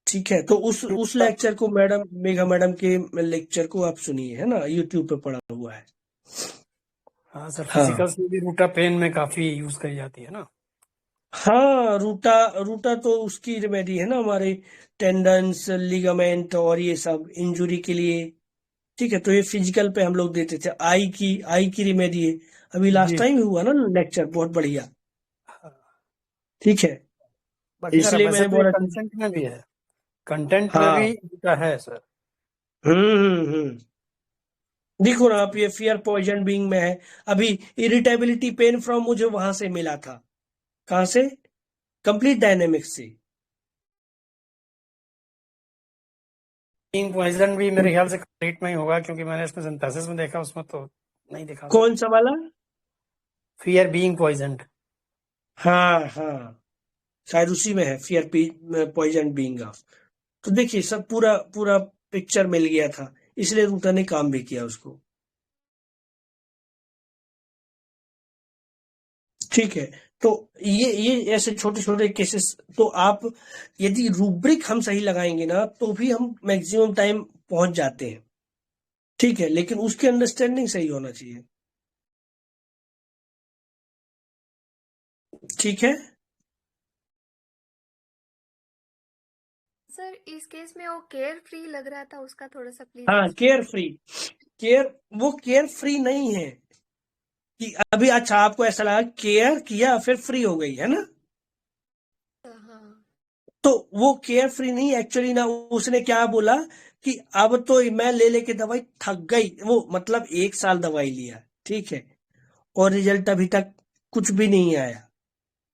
ठीक है, तो उस लेक्चर को मैडम मेघा मैडम के लेक्चर को आप सुनिए, है ना, यूट्यूब पे पड़ा हुआ है। हाँ सर, हाँ फिजिकल से भी रूटा पेन में काफी यूज करी जाती है ना। हाँ, रूटा तो उसकी रेमेडी है ना, हमारे टेंडन्स, लिगामेंट और ये सब इंजुरी के लिए। ठीक है, तो ये फिजिकल पे हम लोग देते थे। आई की रेमेडी है, अभी लास्ट जी टाइम हुआ ना लेक्चर, बहुत बढ़िया। ठीक है, बट सर इसलिए वैसे मैंने तो ये बोला कि कंटेंट में भी है, कंटेंट में हाँ, भी रूटा है सर। हम्म। देखो ना आप, ये फियर पॉइजन बीइंग में है। अभी इरिटेबिलिटी पेन फ्रॉम मुझे वहां से मिला था, कहां से, कंप्लीट डायनेमिक्स से। बीइंग पॉइजन भी मेरे ख्याल से कंप्लीट में ही होगा, क्योंकि मैंने इसमें सिंथेसिस में देखा, उसमें तो नहीं देखा। कौन सा वाला? Fear being poisoned. हाँ हाँ, शायद उसी में है, फियर पॉइजन बीइंग ऑफ। तो देखिए, सब पूरा पूरा पिक्चर मिल गया था, इसलिए रूटा ने काम भी किया उसको। ठीक है, तो ये ऐसे छोटे छोटे केसेस, तो आप यदि रूब्रिक हम सही लगाएंगे ना तो भी हम मैक्सिमम टाइम पहुंच जाते हैं। ठीक है, लेकिन उसकी अंडरस्टैंडिंग सही होना चाहिए। ठीक है, सर इस केस में वो केयर फ्री लग रहा था, उसका थोड़ा सा प्लीज हाँ, एक्सप्लेन। वो केयर फ्री नहीं है कि अभी, अच्छा आपको ऐसा लगा केयर किया फिर फ्री हो गई, है ना। हाँ तो वो केयर फ्री नहीं, एक्चुअली ना उसने क्या बोला कि अब तो मैं ले लेके दवाई थक गई, वो मतलब 1 साल दवाई लिया, ठीक है, और रिजल्ट अभी तक कुछ भी नहीं आया,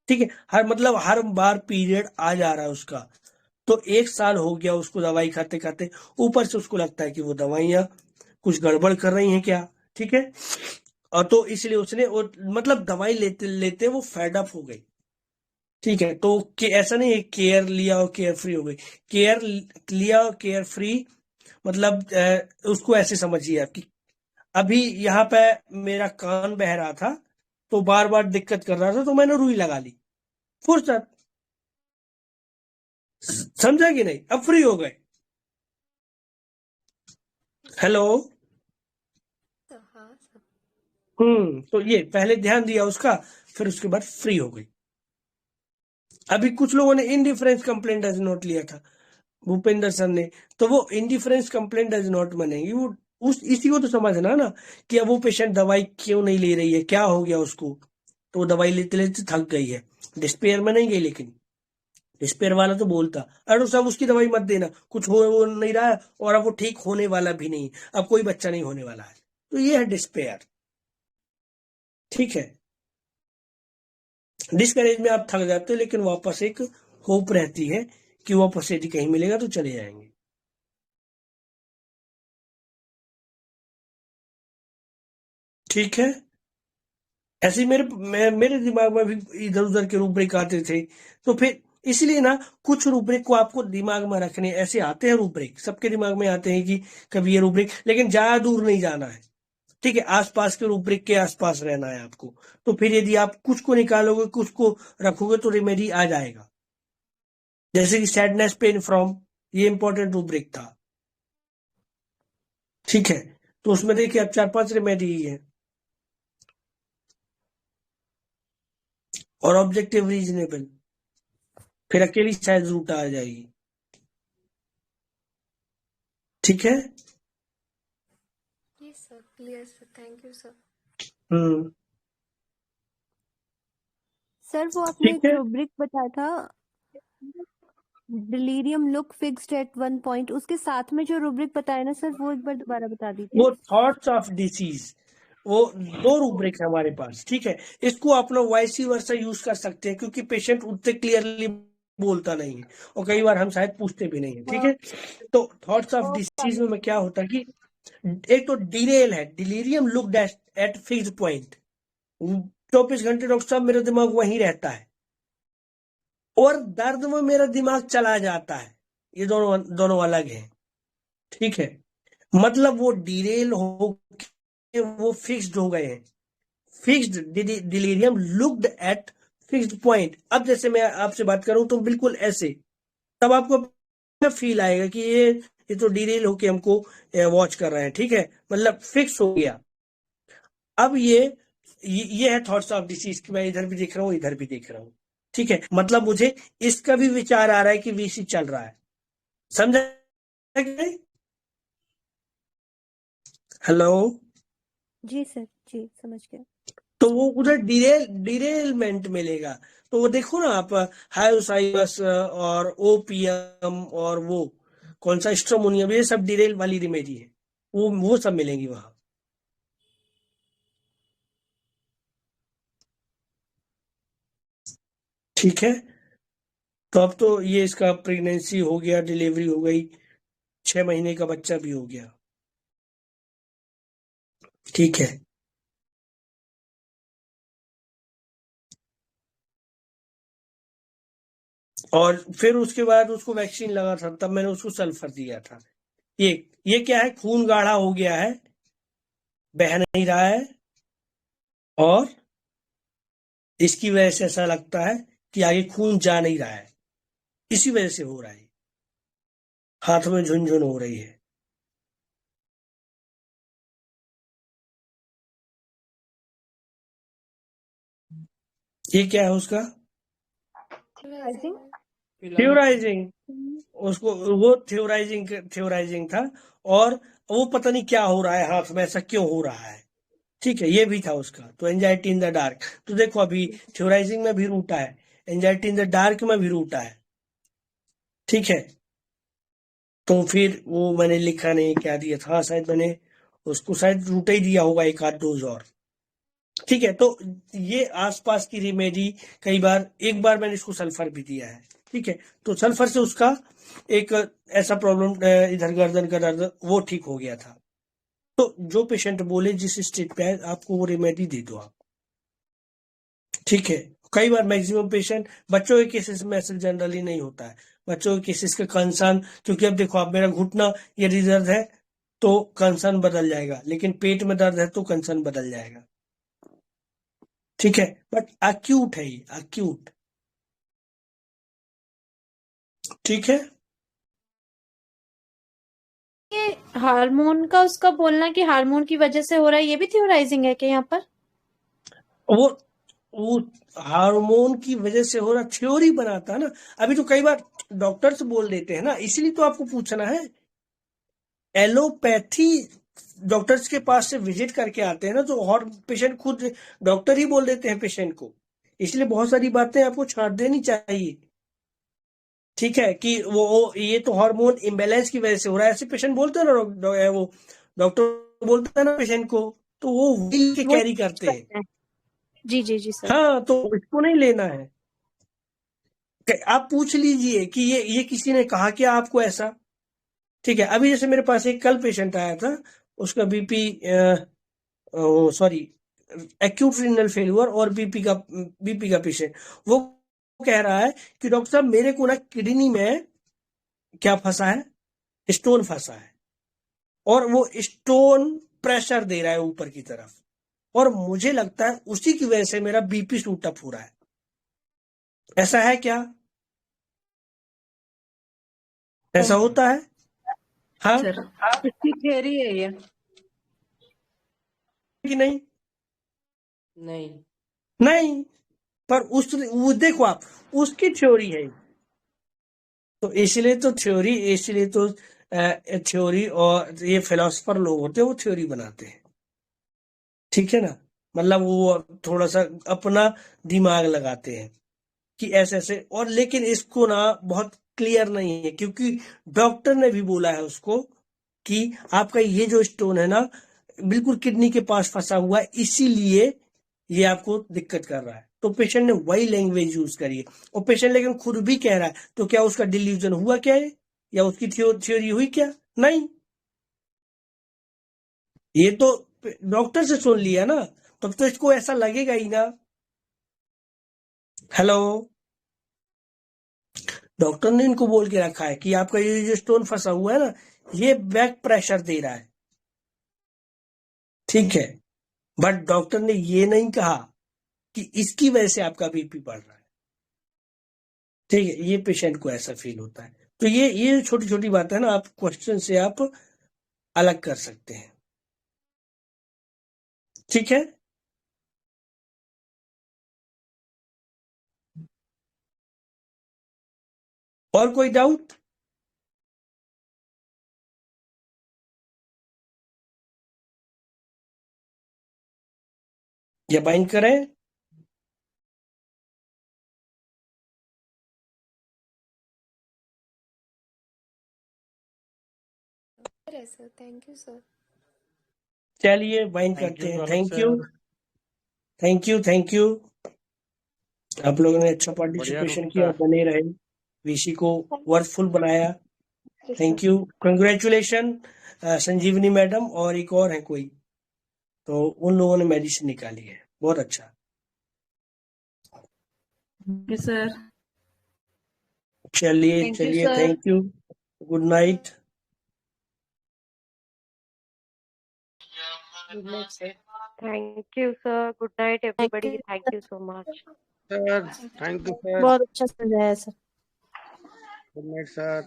ठीक है, हर बार पीरियड आ जा रहा है उसका, तो 1 साल हो गया उसको दवाई खाते खाते, ऊपर से उसको लगता है कि वो दवाइयां कुछ गड़बड़ कर रही हैं क्या, ठीक है, और तो इसलिए उसने मतलब दवाई लेते लेते वो फेड अप हो गई, ठीक है, तो ऐसा नहीं है केयर लिया और केयर फ्री हो गई, केयर लिया और केयर फ्री मतलब उसको ऐसे समझिए आपकी, अभी यहाँ पे मेरा कान बह रहा था तो बार बार दिक्कत कर रहा था, तो मैंने रुई लगा ली, फुर्सत, समझा कि नहीं, अब फ्री हो गए। हेलो, हाँ सर। तो ये पहले ध्यान दिया उसका, फिर उसके बाद फ्री हो गई। अभी कुछ लोगों ने इनडिफरेंस कंप्लेंट डज नॉट लिया था, भूपेंद्र सर ने, तो वो इनडिफरेंस कंप्लेंट डज नॉट बनेगी, वो इसी को तो समझना ना कि अब वो पेशेंट दवाई क्यों नहीं ले रही है, क्या हो गया उसको, तो वो दवाई लेते लेते थक गई है, डिस्पेयर में नहीं गई, लेकिन डिस्पेयर वाला तो बोलता अरे साहब उसकी दवाई मत देना, कुछ हो नहीं रहा है और अब वो ठीक होने वाला भी नहीं, अब कोई बच्चा नहीं होने वाला है, तो ये है डिस्पेयर, ठीक है। डिस्करेज में आप थक जाते हो, लेकिन वापस एक होप रहती है कि वापस यदि कहीं मिलेगा तो चले जाएंगे। ठीक है, ऐसे ही मेरे दिमाग में भी इधर उधर के रूब्रिक आते थे, तो फिर इसलिए ना कुछ रूब्रिक को आपको दिमाग में रखने, ऐसे आते हैं रूब्रिक, सबके दिमाग में आते हैं कि कभी ये रूब्रिक, लेकिन ज्यादा दूर नहीं जाना है, ठीक है, आसपास के रूब्रिक के आसपास रहना है आपको, तो फिर यदि आप कुछ को निकालोगे कुछ को रखोगे तो रेमेडी आ जाएगा, जैसे कि सैडनेस पेन फ्रॉम, ये इंपॉर्टेंट रूब्रिक था, ठीक है, तो उसमें देखिए अब 4-5 रेमेडी है, और ऑब्जेक्टिव रीजनेबल, फिर अकेली शायद रूट आ जाएगी, ठीक है। Yes sir, clear sir, thank you sir. Sir वो आपने ठीक एक है, रूब्रिक बताया था, delirium look fixed at 1 point, उसके साथ में जो रूब्रिक बताया ना सर, वो एक बार दोबारा बता दीजिए। वो थॉट्स ऑफ डिसीज, वो 2 रूब्रिक है हमारे पास, ठीक है, इसको आप लोग वाइसी वर्सा यूज कर सकते हैं, क्योंकि पेशेंट उतने क्लियरली बोलता नहीं है और कई बार हम शायद पूछते भी नहीं है, ठीक है, तो थॉट्स ऑफ डिसीज में क्या होता है कि एक तो डिरेल है, delirium looked at fixed point, 24 घंटे डॉक्टर साहब मेरा दिमाग वहीं रहता है, और दर्द में मेरा दिमाग चला जाता है, ये दोनों अलग है, ठीक है, मतलब वो डिरेल हो के वो फिक्स्ड हो गए हैं, fixed delirium looked at fixed point. अब जैसे मैं आपसे बात करूं तो बिल्कुल ऐसे, तब आपको फील आएगा कि ये तो डिरेल होके हमको वॉच कर रहे हैं, ठीक है, मतलब फिक्स हो गया। अब ये है थॉट्स ऑफ डिसीज की, मैं इधर भी देख रहा हूँ इधर भी देख रहा हूँ, ठीक है, मतलब मुझे इसका भी विचार आ रहा है कि वीसी चल रहा है, समझा कि नहीं? हेलो, जी सर, जी समझ गया। तो वो उधर डिरेलमेंट मिलेगा, तो वो देखो ना आप, हायोसाइबस और ओपीएम और वो कौन सा स्ट्रोमोनियम, ये सब डिरेल वाली रेमेडी है, वो सब मिलेंगी वहां, ठीक है। तो अब तो ये इसका प्रेगनेंसी हो गया, डिलीवरी हो गई, 6 महीने का बच्चा भी हो गया, ठीक है, और फिर उसके बाद उसको वैक्सीन लगा था, तब मैंने उसको सल्फर दिया था। ये क्या है, खून गाढ़ा हो गया है, बह नहीं रहा है, और इसकी वजह से ऐसा लगता है कि आगे खून जा नहीं रहा है, इसी वजह से हो रहा है, हाथ में झुनझुन हो रही है, ये क्या है उसका, थ्योराइजिंग, उसको वो थ्योराइजिंग था, और वो पता नहीं क्या हो रहा है हाथ में, ऐसा क्यों हो रहा है, ठीक है, ये भी था उसका, तो एंजाइटी इन द डार्क, तो देखो अभी थ्योराइजिंग में भी रूटा है, एंजाइटी इन द डार्क में भी रूटा है, ठीक है, तो फिर वो मैंने लिखा नहीं, क्या दिया था, शायद मैंने उसको शायद रूटा ही दिया होगा, एक आध डोज और। ठीक है, तो ये आसपास की रेमेडी, कई बार, एक बार मैंने इसको सल्फर भी दिया है। ठीक है, तो सल्फर से उसका एक ऐसा प्रॉब्लम, इधर गर्दन का दर्द, वो ठीक हो गया था। तो जो पेशेंट बोले जिस स्टेट पे है, आपको वो रेमेडी दे दो आप। ठीक है, कई बार मैक्सिमम पेशेंट, बच्चों के केसेस में ऐसा जनरली नहीं होता है। बच्चों के केसेस का कंसर्न, क्योंकि अब देखो, आप मेरा घुटना यदि दर्द है तो कंसर्न बदल जाएगा, लेकिन पेट में दर्द है तो कंसर्न बदल जाएगा। ठीक है, बट अक्यूट है ये, अक्यूट। ठीक है, ये हार्मोन का उसका बोलना कि हार्मोन की वजह से हो रहा है, ये भी थ्योराइजिंग है क्या यहाँ पर? वो हार्मोन की वजह से हो रहा, थ्योरी बनाता है ना। अभी तो कई बार डॉक्टर्स बोल देते हैं ना, इसलिए तो आपको पूछना है। एलोपैथी डॉक्टर्स के पास से विजिट करके आते हैं ना, तो और पेशेंट खुद, डॉक्टर ही बोल देते हैं पेशेंट को। इसलिए बहुत सारी बातें आपको छाट देनी चाहिए। ठीक है, कि वो ये तो हार्मोन इम्बैलेंस की वजह से हो रहा है, ऐसे पेशेंट बोलते हैं ना, वो डॉक्टर बोलता है ना पेशेंट को, तो वो वही के वो कैरी करते हैं। जी जी जी सर। हाँ, तो इसको नहीं लेना है। आप पूछ लीजिए कि ये किसी ने कहा क्या आपको ऐसा। ठीक है, अभी जैसे मेरे पास एक कल पेशेंट आया था, उसका BP, sorry, acute renal failure और बीपी का पेशेंट, वो कह रहा है कि डॉक्टर साहब मेरे को ना किडनी में क्या फंसा है, स्टोन फंसा है, और वो स्टोन प्रेशर दे रहा है ऊपर की तरफ, और मुझे लगता है उसी की वजह से मेरा बीपी शूट अप हो रहा है। ऐसा है क्या? ऐसा होता है? हाँ, सर इसकी थ्योरी है ये। कि नहीं? नहीं। नहीं, पर वो देखो आप, उसकी थ्योरी है। तो इसलिए तो थ्योरी, और ये फिलोसफर लोग होते हैं, वो थ्योरी बनाते हैं। ठीक है ना, मतलब वो थोड़ा सा अपना दिमाग लगाते हैं कि ऐसे ऐसे, और लेकिन इसको ना बहुत क्लियर नहीं है, क्योंकि डॉक्टर ने भी बोला है उसको कि आपका ये जो स्टोन है ना, बिल्कुल किडनी के पास फंसा हुआ है, इसीलिए ये आपको दिक्कत कर रहा है। तो पेशेंट ने वही लैंग्वेज यूज करी है, और पेशेंट लेकिन खुद भी कह रहा है, तो क्या उसका डिल्यूजन हुआ क्या है, या उसकी थ्योरी हुई क्या? नहीं, ये तो डॉक्टर से सुन लिया ना, तब तो इसको ऐसा लगेगा ही ना। हेलो, डॉक्टर ने इनको बोल के रखा है कि आपका ये जो स्टोन फंसा हुआ है ना, ये बैक प्रेशर दे रहा है। ठीक है, बट डॉक्टर ने ये नहीं कहा कि इसकी वजह से आपका बीपी बढ़ रहा है। ठीक है, ये पेशेंट को ऐसा फील होता है। तो ये छोटी छोटी बातें ना, आप क्वेश्चन से आप अलग कर सकते हैं। ठीक है, और कोई डाउट? या बाइंड करें? Sir thank you sir. चलिए बाइंड थैंक करते यू हैं। गलत thank you, sir. Thank you, thank you. आप लोगों ने अच्छा बढ़िया पार्टिसिपेशन रूम किया, था। बने रहे, वीसी को वर्थफुल बनाया। Thank you, congratulation Sanjivani madam, और एक और है कोई, तो उन लोगों ने मेडिसिन निकाली है, बहुत अच्छा। Thank you sir. चलिए थैंक यू चलिए, sir. Thank you, good night. Good night, sir. Thank you, sir. Good night, everybody. Thank you so much. Sir, thank you sir. बहुत अच्छा समझाया सर। Good night sir.